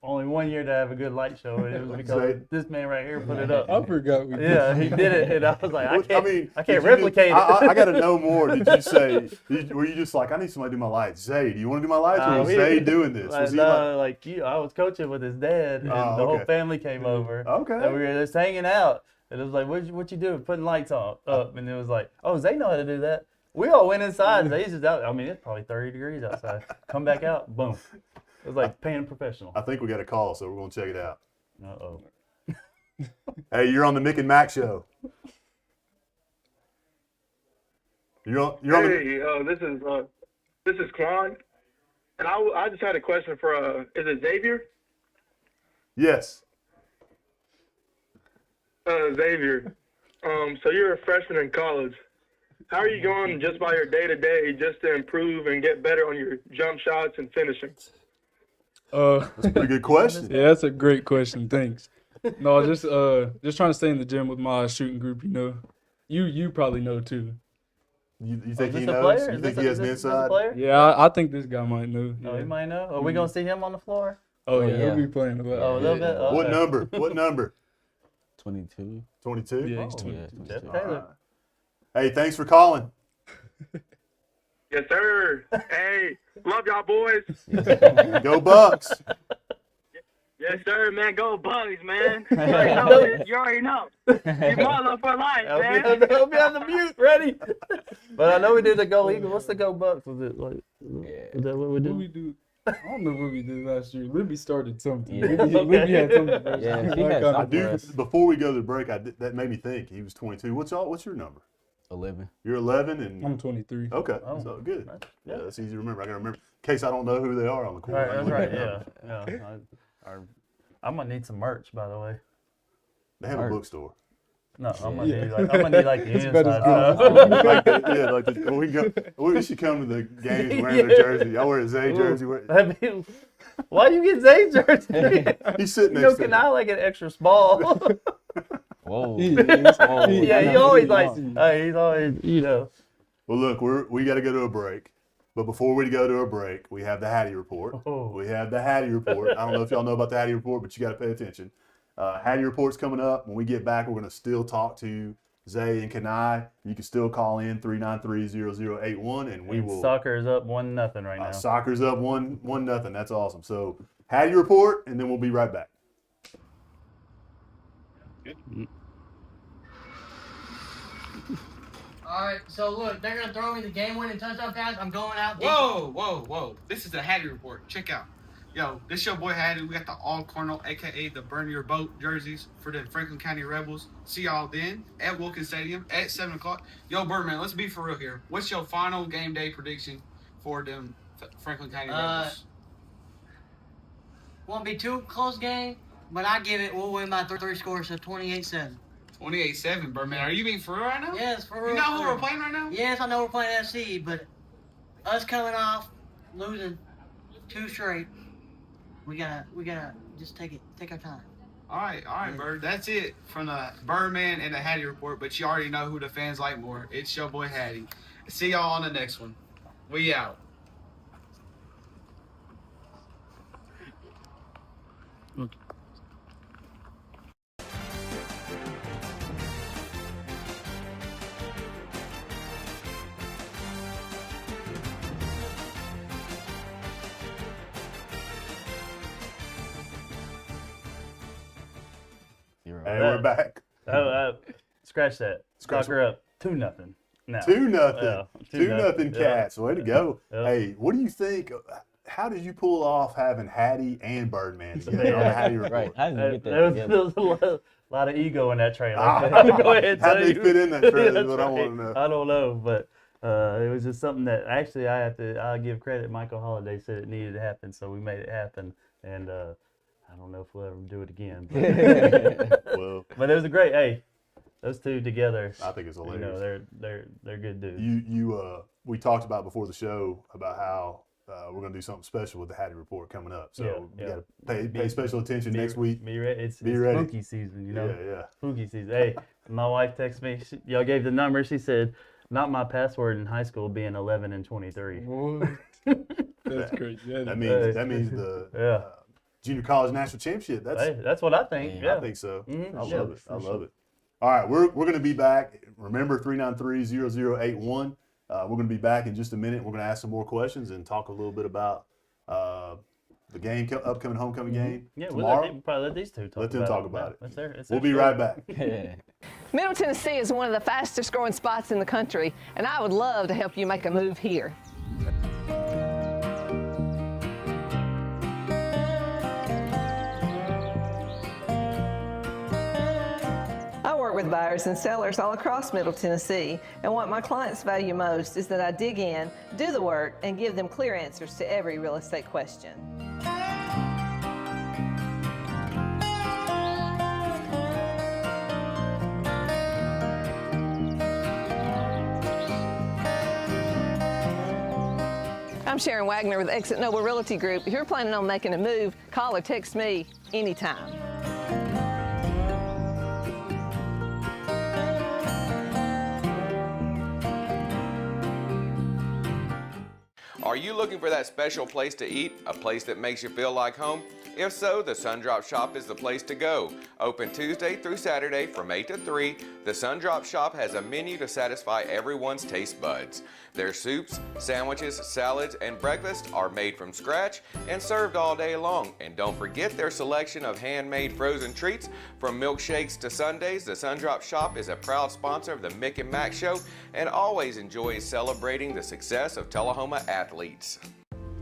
only 1 year to have a good light show, and it was because this man right here put it up. I forgot we did. Yeah, he did it, and I was like, I can't replicate it. I got to know more. Did you say? Were you just like, I need somebody to do my lights? Zay, do you want to do my lights, or was Zay doing this? Was he I was coaching with his dad, and the whole family came over. Okay. And we were just hanging out, and it was like, what you do? Putting lights up, and it was like, oh, Zay know how to do that. We all went inside, and Zay's just out. I mean, it's probably 30 degrees outside. Come back out, boom. It was like paying a professional. I think we got a call, so we're going to check it out. Uh-oh. Hey, you're on the Mick and Mac Show. You're on the. This is Quan, and I just had a question for is it Xavier? Yes. Xavier. So you're a freshman in college. How are you going just by your day-to-day just to improve and get better on your jump shots and finishing? That's a pretty good question. Yeah, that's a great question. Thanks. No, just trying to stay in the gym with my shooting group. You know, you probably know too. You think he this a knows? player? You Is think this he a- has an is this a inside? player? Yeah, I think this guy might know. Oh, Yeah. he might know. Are we gonna see him on the floor? Oh yeah, yeah. he'll be playing a lot. Oh, a little bit. Okay. What number? What number? 22. 22? Yeah, he's Oh, 22. Yeah, Jeff 22. Taylor. Hey, thanks for calling. Yes, sir. Hey, love y'all boys. Go Bucks. Yes, sir, man. Go Bugs, man. You already know. You already know. You mother for life, man. He'll be on the mute, ready. But I know we did the Go Eagles. What's the Go Bucks? Was it like? Is that what we What did? we do? I don't know what we did last year. Libby started something. Yeah. Libby had something. First. Yeah, she I had kinda- something. I do. Before we go to the break, that made me think he was 22. What's your number? 11. You're 11 and I'm 23. okay, Oh. so good. Nice. Yeah, that's easy to remember. I gotta remember in case I don't know who they are on the court. Right, I that's can right. look it Yeah, up. yeah. I'm gonna need some merch, by the way. They have a bookstore. No, I'm gonna need like the It's inside better stuff. We should come to the games wearing their jersey. I wear a Zay jersey. That'd be- Why you get Zay jersey? He's sitting You know, next to can me. I like an extra small? Whoa. Yeah, he always like. He's always, you know. Well, look, we got to go to a break. But before we go to a break, we have the Hattie Report. Oh. We have the Hattie Report. I don't know if y'all know about the Hattie Report, but you got to pay attention. Hattie Report's coming up. When we get back, we're going to still talk to Zay and Kanai. You can still call in 393-0081, and we will. Soccer is up 1-0 right now. Soccer's up 1-0. That's awesome. So Hattie Report, and then we'll be right back. All right, so look, they're gonna throw me the game-winning touchdown pass. I'm going out. Whoa. This is the Hattie Report. Check out. Yo, this your boy Hattie. We got the all cornell, a.k.a. the Burn Your Boat jerseys for the Franklin County Rebels. See y'all then at Wilkins Stadium at 7 o'clock. Yo, Birdman, let's be for real here. What's your final game day prediction for them Franklin County Rebels? Won't be too close game, but I give it. We'll win by 3 scores, so 28-7. 28-7, Birdman. Are you being for real right now? Yes, for real. You know who for we're playing right now? Yes, I know we're playing FC, but us coming off losing 2 straight, we gotta just take our time. All right, Bird. That's it from the Birdman and the Hattie Report, but you already know who the fans like more. It's your boy Hattie. See y'all on the next one. We out. Hey, we're back. Scratch that. Soccer up 2-0. No. 2-0. Yeah, 2-0 Cats. Way to go. Yeah. Hey, what do you think? How did you pull off having Hattie and Birdman together on the Hattie Report? Right. How did you get that There together? was a lot of ego in that trailer. Go ahead. How did they fit in that trailer is what I want to know. I don't know, but it was just something that actually I'll give credit. Michael Holiday said it needed to happen, so we made it happen. And I don't know if we'll ever do it again. But, Well, but it was a great. Hey, those two together. I think it's hilarious. You know, they're good dudes. We talked about before the show about how we're going to do something special with the Hattie Report coming up. So Yeah, you got to pay special attention next week. Be ready. It's ready. spooky season, you know. Yeah. Spooky season. Hey, my wife texted me. Y'all gave the number. She said, "Not my password in high school being 11 and 23." What? That's crazy. That means the junior college national championship. That's what I think. Yeah. I think so. Mhm. I Yeah, love it. I for love it. All right, we're going to be back. Remember 393-0081. We're going to be back in just a minute. We're going to ask some more questions and talk a little bit about the game, upcoming homecoming game tomorrow. We'll probably let these two talk. Let them talk about it. It's their We'll be show. right back. Middle Tennessee is one of the fastest growing spots in the country, and I would love to help you make a move here. I work with with buyers and sellers all across Middle Tennessee, and what my clients value most is that I dig in, do the work, and give them clear answers to every real estate question. I'm Shuran Wagner with Exit Noble Realty Group. If you're planning on making a move, call or text me anytime. Are you looking for that special place to eat, a place that makes you feel like home? If so, the Sundrop Shop is the place to go. Open Tuesday through Saturday from 8 to 3, the Sundrop Shop has a menu to satisfy everyone's taste buds. Their soups, sandwiches, salads, and breakfast are made from scratch and served all day long. And don't forget their selection of handmade frozen treats. From milkshakes to sundaes, the Sundrop Shop is a proud sponsor of the Mick and Mac Show and always enjoys celebrating the success of Tullahoma athletes.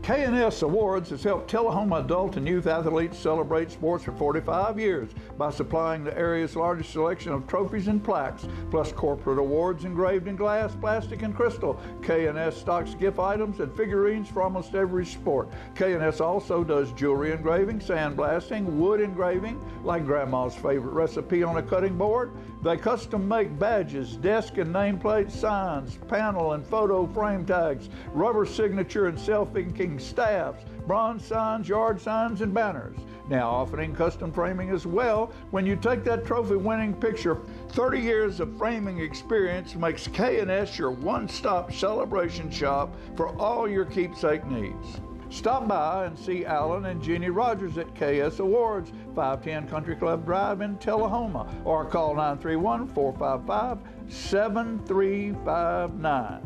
K&S Awards has helped Tullahoma adult and youth athletes celebrate sports for 45 years by supplying the area's largest selection of trophies and plaques, plus corporate awards engraved in glass, plastic, and crystal. K&S stocks gift items and figurines for almost every sport. K&S also does jewelry engraving, sandblasting, wood engraving, like Grandma's favorite recipe on a cutting board. They custom make badges, desk and nameplate signs, panel and photo frame tags, rubber signature and self-inking staffs, bronze signs, yard signs, and banners. Now offering custom framing as well. When you take that trophy-winning picture, 30 years of framing experience makes K&S your one-stop celebration shop for all your keepsake needs. Stop by and see Alan and Jeannie Rogers at KS Awards, 510 Country Club Drive in Tullahoma, or call 931-455-7359.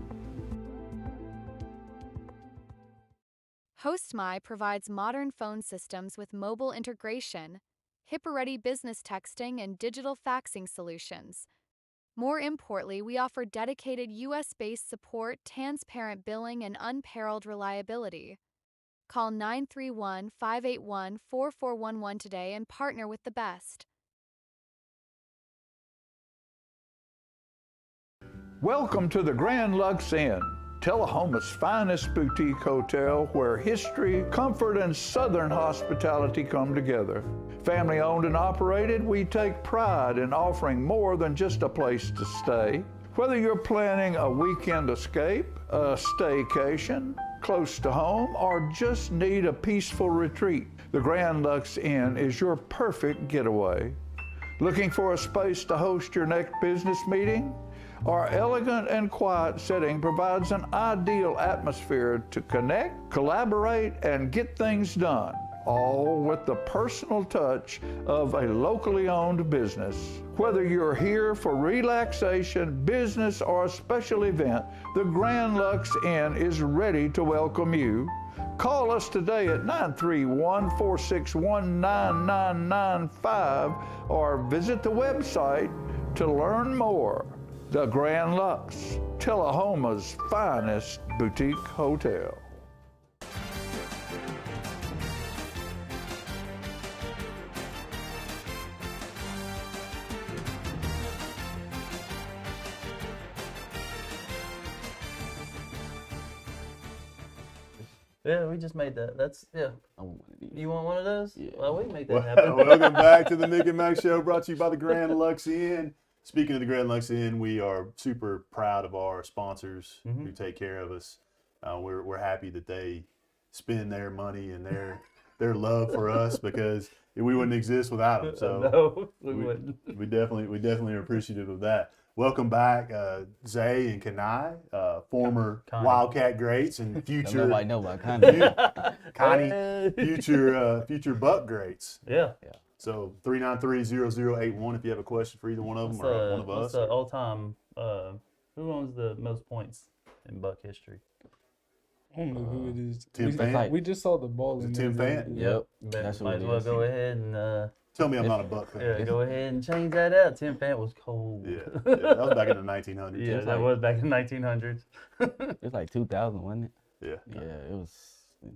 HostMy provides modern phone systems with mobile integration, HIPAA-ready business texting, and digital faxing solutions. More importantly, we offer dedicated U.S.-based support, transparent billing, and unparalleled reliability. Call 931-581-4411 today and partner with the best. Welcome to the Grand Lux Inn, Tullahoma's finest boutique hotel where history, comfort, and Southern hospitality come together. Family owned and operated, we take pride in offering more than just a place to stay. Whether you're planning a weekend escape, a staycation, close to home, or just need a peaceful retreat, the Grand Lux Inn is your perfect getaway. Looking for a space to host your next business meeting? Our elegant and quiet setting provides an ideal atmosphere to connect, collaborate, and get things done, all with the personal touch of a locally owned business. Whether you're here for relaxation, business, or a special event, the Grand Lux Inn is ready to welcome you. Call us today at 931-461-9995 or visit the website to learn more. The Grand Lux, Tullahoma's finest boutique hotel. Yeah, we just made that. That's, yeah. You want one of those? Yeah. Well, we can make that happen. Welcome back to the Mick and Mac Show, brought to you by the Grand Lux Inn. Speaking of the Grand Lux Inn, we are super proud of our sponsors who take care of us. We're happy that they spend their money and their love for us because we wouldn't exist without them. So no, we wouldn't. We definitely are appreciative of that. Welcome back, Zay and Kanai, former Connie. Wildcat greats and future Nobody know about Connie. future Buck greats. Yeah. So 393-0081 if you have a question for either one of them or one of us. What's the all-time, who owns the most points in Buck history? I don't know who it is. Tim Fant? We just saw the ball in Tim there. Fant? Yep. Might as well go ahead and Tell me I'm not a Buck fan. yeah, go ahead and change that out. Tim Fant was cold. Yeah, that was back in the 1900s. Yeah, that was back in the 1900s. It was like 2000, wasn't it? Yeah. Yeah, it was.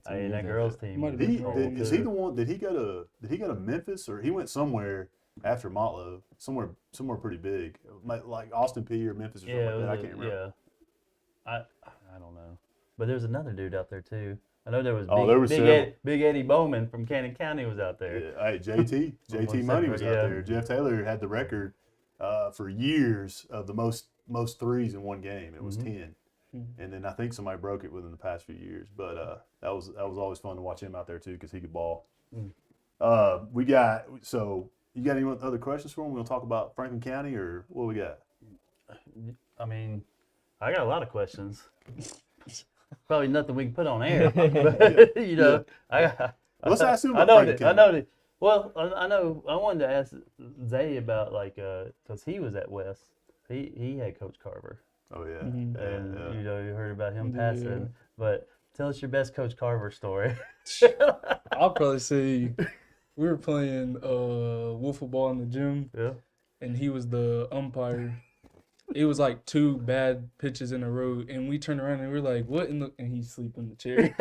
I mean, that girls team. Might have Is he been the one? Did he go to Memphis or he went somewhere after Motlow, somewhere pretty big, like Austin P or Memphis or something like that. I can't remember. Yeah, I don't know, but there's another dude out there too. I know there was Big Eddie Bowman from Cannon County was out there. Yeah, hey, JT Money was out there. Jeff Taylor had the record for years of the most threes in one game. It was 10. And then I think somebody broke it within the past few years. But that was always fun to watch him out there too because he could ball. You got any other questions for him? We're gonna talk about Franklin County or what we got? I mean, I got a lot of questions. Probably nothing we can put on air. But, you know, let's ask him about Franklin County. Well, I know. I wanted to ask Zay about because he was at West. He had Coach Carver. Oh yeah. And you know, you heard about him passing. But tell us your best Coach Carver story. I'll probably say we were playing wiffle ball in the gym. Yeah. And he was the umpire. It was like 2 bad pitches in a row, and we turned around and we were like, "What in the?" And he's sleeping in the chair.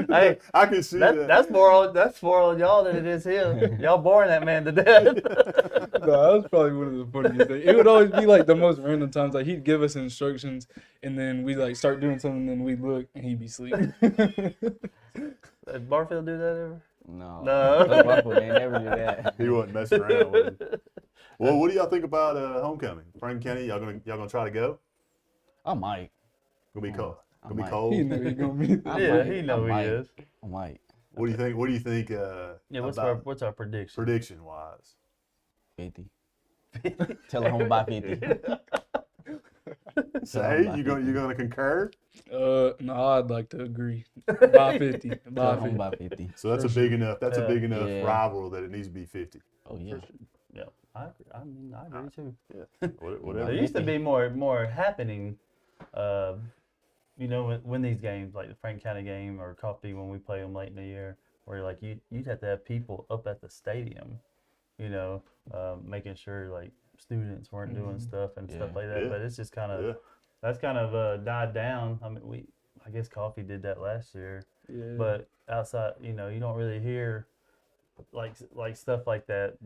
Hey, I can see that. That's more on y'all than it is him. Y'all boring that man to death. No, that was probably one of the funniest things. It would always be like the most random times. Like he'd give us instructions, and then we like start doing something, and then we'd look, and he'd be sleeping. Did Barfield do that ever? No. No. They never do that. He wasn't messing around with it. Well, what do y'all think about homecoming? Franklin County, y'all gonna try to go? I might. Gonna be cold. He know he gonna be there. He know he is. I might. What do you think? What do you think? What's our prediction? Prediction wise, 50. Tullahoma by 50. Say you gonna concur? No, I'd like to agree. By 50. By 50. So that's a big enough. That's a big enough rival that it needs to be 50. Oh yeah. Yeah, I agree too. Yeah. Whatever. There used to be more happening. You know, when these games, like the Franklin County game or Coffee, when we play them late in the year, where like you'd have to have people up at the stadium, you know, making sure like students weren't doing stuff and stuff like that. But it's just kind of that's kind of died down. I mean, I guess Coffee did that last year, but outside, you know, you don't really hear like stuff like that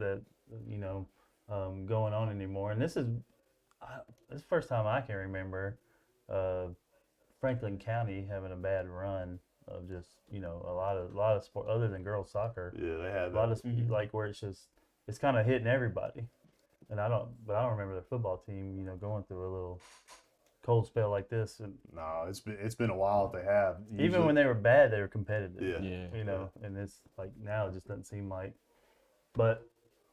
you know going on anymore. And this is the first time I can remember Franklin County having a bad run of just, you know, a lot of sport other than girls soccer. Yeah, they had a lot of like where it's kind of hitting everybody. And I don't remember the football team, you know, going through a little cold spell like this. And no, it's been a while if they have. Usually, even when they were bad, they were competitive. Yeah. You know, and it's like now it just doesn't seem like. But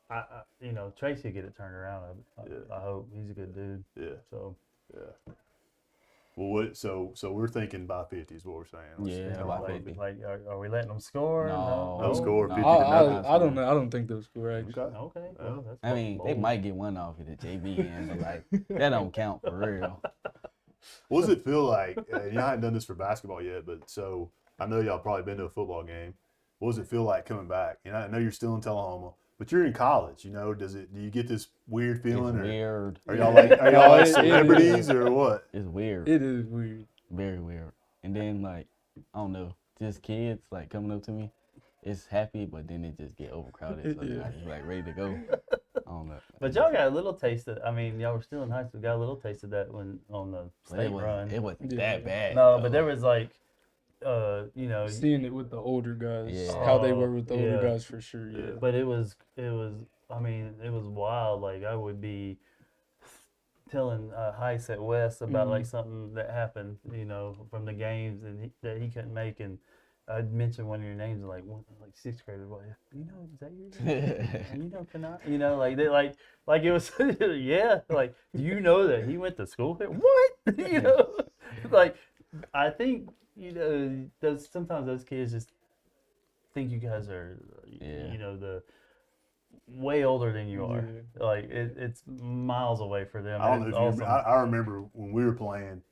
I you know, Tracy will get it turned around. I hope he's a good dude. Yeah. So. Yeah. Well, so we're thinking by 50 is what we're saying. By 50. Like, are we letting them score? No score. 50 I don't know. I don't think they'll score. Actually. Okay. Well, that's I mean, they might get one off at the JV end, but like that don't count for real. What does it feel like? You know, I haven't done this for basketball yet, but so I know y'all probably been to a football game. What does it feel like coming back? You know, I know you're still in Tullahoma, but you're in college. You know, do you get this weird feeling? It's weird. Are y'all like celebrities or what? It's weird. It is weird. Very weird. And then like I don't know, just kids like coming up to me. It's happy, but then it just get overcrowded. So I just like ready to go. I don't know. But y'all got a little taste of. I mean, y'all were still in high school. Got a little taste of that when on the state run. It wasn't that bad. No, but there was like, you know, seeing it with the older guys, how they were with the older guys for sure. Yeah. But it was. I mean, it was wild. Like I would be telling Heiss at West about like something that happened, you know, from the games and that he couldn't make, and I'd mention one of your names like sixth graders. Like, you know, is that your name? You know, you know, like they like it was like, do you know that he went to school here? What? You know, like I think, you know, sometimes those kids just think you guys are, you know, the way older than you are. Like it's miles away for them. I don't know if you remember, I remember when we were playing,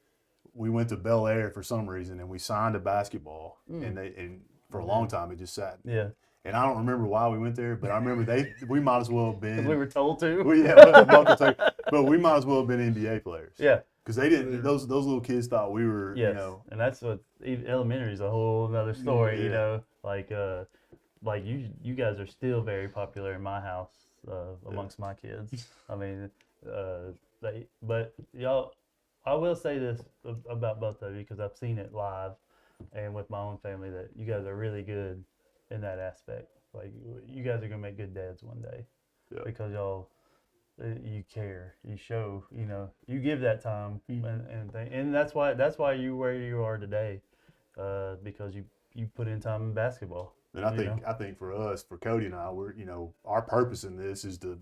we went to Bel Air for some reason and we signed a basketball and for a long time it just sat. Yeah. And I don't remember why we went there, but I remember we might as well have been. We were told to. But we might as well have been NBA players. Yeah. Because they didn't. Those little kids thought we were. Yes. You know. And that's what elementary is a whole other story. You know, like like you guys are still very popular in my house amongst my kids. I mean, but y'all, I will say this about both of you because I've seen it live and with my own family that you guys are really good in that aspect. Like you guys are gonna make good dads one day because y'all. You care, you show, you give that time, and that's why you where you are today, because you put in time in basketball. And I think for us, for Cody and I, we're our purpose in this is to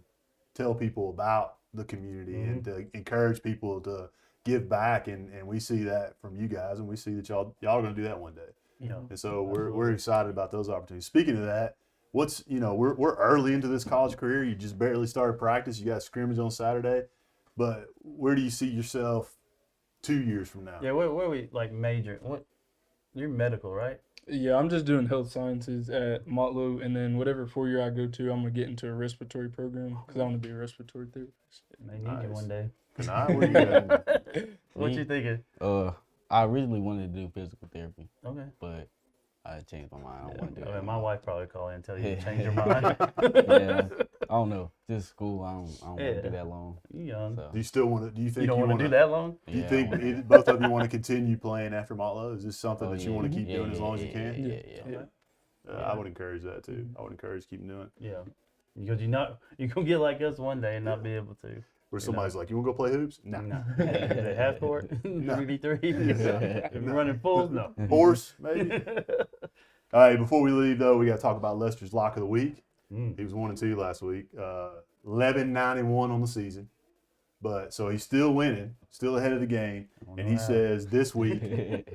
tell people about the community and to encourage people to give back, and we see that from you guys, and we see that y'all are going to do that one day. And so we're excited about those opportunities. Speaking of that. What's we're early into this college career. You just barely started practice. You got scrimmage on Saturday, but where do you see yourself 2 years from now? Yeah, where we like major? What you're medical, right? Yeah, I'm just doing health sciences at Motlow, and then whatever 4 year I go to, I'm gonna get into a respiratory program because I want to be a respiratory therapist. They need you one day. Where you at? What you thinking? I originally wanted to do physical therapy. Okay, but I changed my mind. I don't want to do it. My wife probably call in and tell you to change your mind. Yeah, I don't know. Just school. I don't want to do that long. You young. So. Do you still want to? Do you think you don't want to do that long? Do you think both of you want to continue playing after Motlow? Is this something that you want to keep doing as long as you can? Yeah. I would encourage that too. I would encourage keeping doing it. Yeah, because you're gonna get like us one day and not be able to. Where somebody's like, "You want to go play hoops?" No. Half court, 3v3. If you're running fulls, no. Horse, maybe. All right. Before we leave, though, we got to talk about Lester's lock of the week. He was 1-2 last week. 11-9-1 on the season, but so he's still winning, still ahead of the game. And he says this week,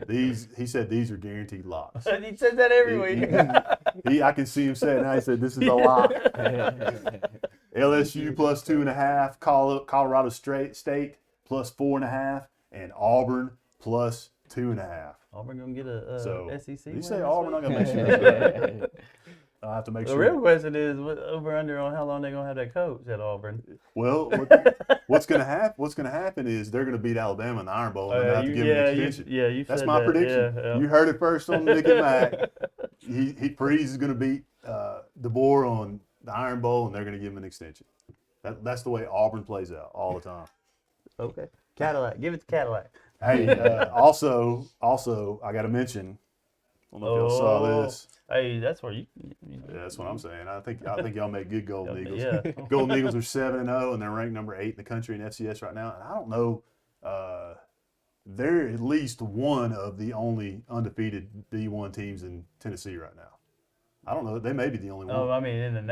these are guaranteed locks. He says that every week. I can see him say it now. He said this is a lock. LSU plus 2.5, Colorado State plus 4.5, and Auburn plus 2.5. Auburn gonna get a SEC. Did you say Auburn? I'm gonna make sure. I have to make sure. The real question is over under on how long they're gonna have that coach at Auburn. Well, what's gonna happen is they're gonna beat Alabama in the Iron Bowl and have to give them an extension. That's my prediction. Yeah. You heard it first on Mick and Mac. Freeze is gonna beat DeBoer on the Iron Bowl, and they're going to give him an extension. That's the way Auburn plays out all the time. Okay. Cadillac. Give it to Cadillac. Hey, also, I got to mention, I don't know if y'all saw this. Hey, that's where you Yeah, that's what I'm saying. I think y'all make good Golden Eagles. Yeah. Golden Eagles are 7-0, and they're ranked number 8 in the country in FCS right now. And I don't know, they're at least one of the only undefeated D1 teams in Tennessee right now. I don't know. They may be the only one. Oh, I mean,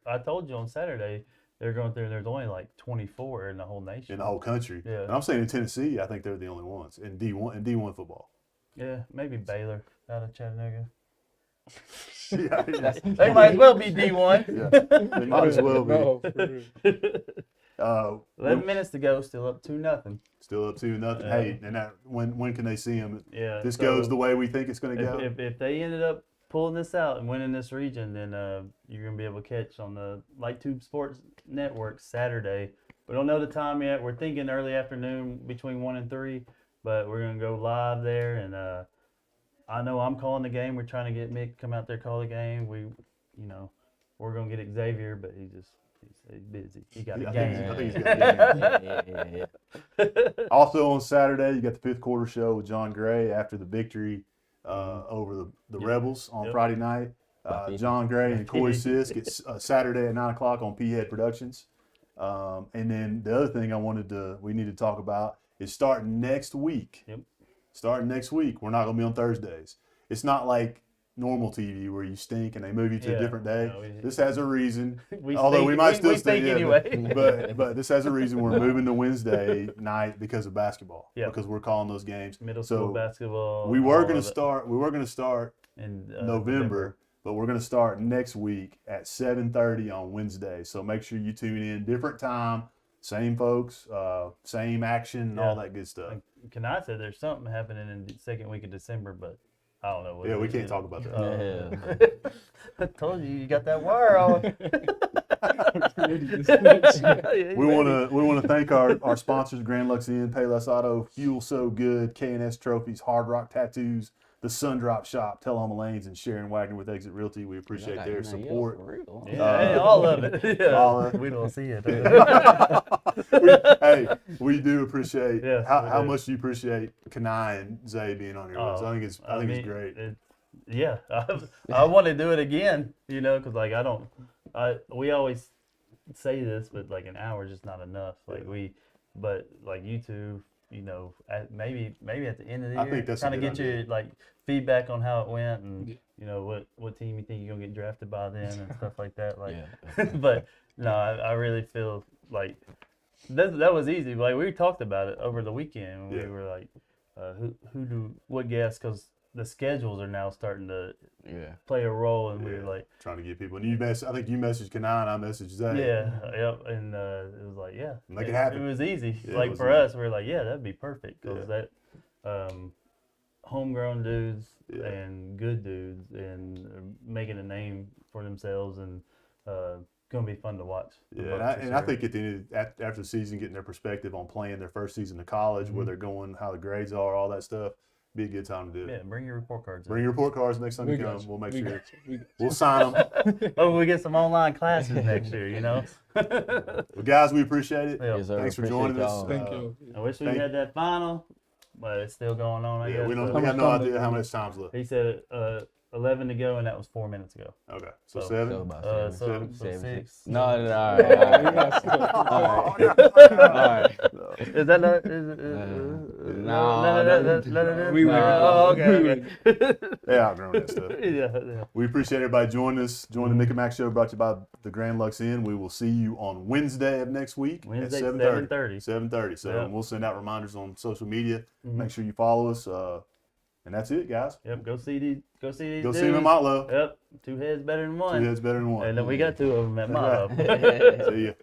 I told you on Saturday, they're going through, there's only like 24 in the whole nation. In the whole country. Yeah. And I'm saying in Tennessee, I think they're the only ones in D1 football. Yeah, maybe Baylor out of Chattanooga. Yeah. They might as well be D1. Yeah, they might as well be. 11 minutes to go, still up 2-0. Still up 2-0. Hey, and when can they see them? Yeah. This goes the way we think it's going to go. If they ended up pulling this out and winning this region, then you're going to be able to catch on the Light Tube Sports Network Saturday. We don't know the time yet. We're thinking early afternoon between 1 and 3, but we're going to go live there. And I know I'm calling the game. We're trying to get Mick to come out there call the game. We're going to get Xavier, but he's busy. He got a game. I think he's got a game. Also on Saturday, you got the fifth quarter show with John Gray after the victory over the Rebels on Friday night. John Gray and Corey Sisk. It's Saturday at 9 o'clock on P-Head Productions. And then the other thing we need to talk about is starting next week. Yep. Starting next week, we're not going to be on Thursdays. It's not like normal TV where you stink and they move you to a different day. No, this has a reason. We might still stink anyway. but this has a reason. We're moving to Wednesday night because of basketball. Yeah. Because we're calling those games. Middle school basketball. We were going to start in November, but we're going to start next week at 7:30 on Wednesday. So make sure you tune in. Different time, same folks, same action, and all that good stuff. Kanai said there's something happening in the second week of December, but I don't know what we can't talk about that. I told you got that wire on. We want to thank our sponsors: Grand Lux Inn, Payless Auto, Fuel So Good, K&S Trophies, Hard Rock Tattoos, the the Sun Drop Shop, Tullahoma Lanes, and Shuran Wagner with Exit Realty. We appreciate their support. Yeah, all of it. Yeah. All of it. We don't see it. we do appreciate Yes, how we do. much do you appreciate Kanai and Zay being on your list. I think it's great. Yeah, I want to do it again, because like we always say this, but like an hour is just not enough. But like you two, maybe at the end of the year, kind of get your like feedback on how it went, and what team you think you're gonna get drafted by then and stuff like that. Like, but no, I really feel like that was easy. Like we talked about it over the weekend. We were like, what guess? Because the schedules are now starting to play a role, and we were like trying to get people. And I think you messaged Kanai and I messaged Zay. And it was like make it happen. It was easy. Yeah, like for us, we were like, that'd be perfect because that homegrown dudes and good dudes and making a name for themselves and gonna be fun to watch. I think at the end after the season, getting their perspective on playing their first season of college, where they're going, how the grades are, all that stuff. Be a good time to do it. Yeah, bring your report cards. Bring your report cards next time you come. We'll make sure we'll sign them. We get some online classes next year. Well, guys, we appreciate it. Yes, Thanks for joining us. Thank you. I wish we had that final, but it's still going on. I guess. We have no idea how much time's left. He said 11 to go, and that was 4 minutes ago. Okay, so 7. So about 6. No, all right. Is that not? Okay. Yeah, I've remember that stuff. Yeah. We appreciate everybody joining us. Join the Mick and Mac Show, brought to you by the Grand Lux Inn. We will see you on Wednesday of next week at 7:30. 7:30. So we'll send out reminders on social media. Make sure you follow us. And that's it, guys. Yep. Go see these. Go see them at Motlow. Yep. 2 heads better than one. 2 heads better than one. And then we got 2 of them at Motlow. See ya.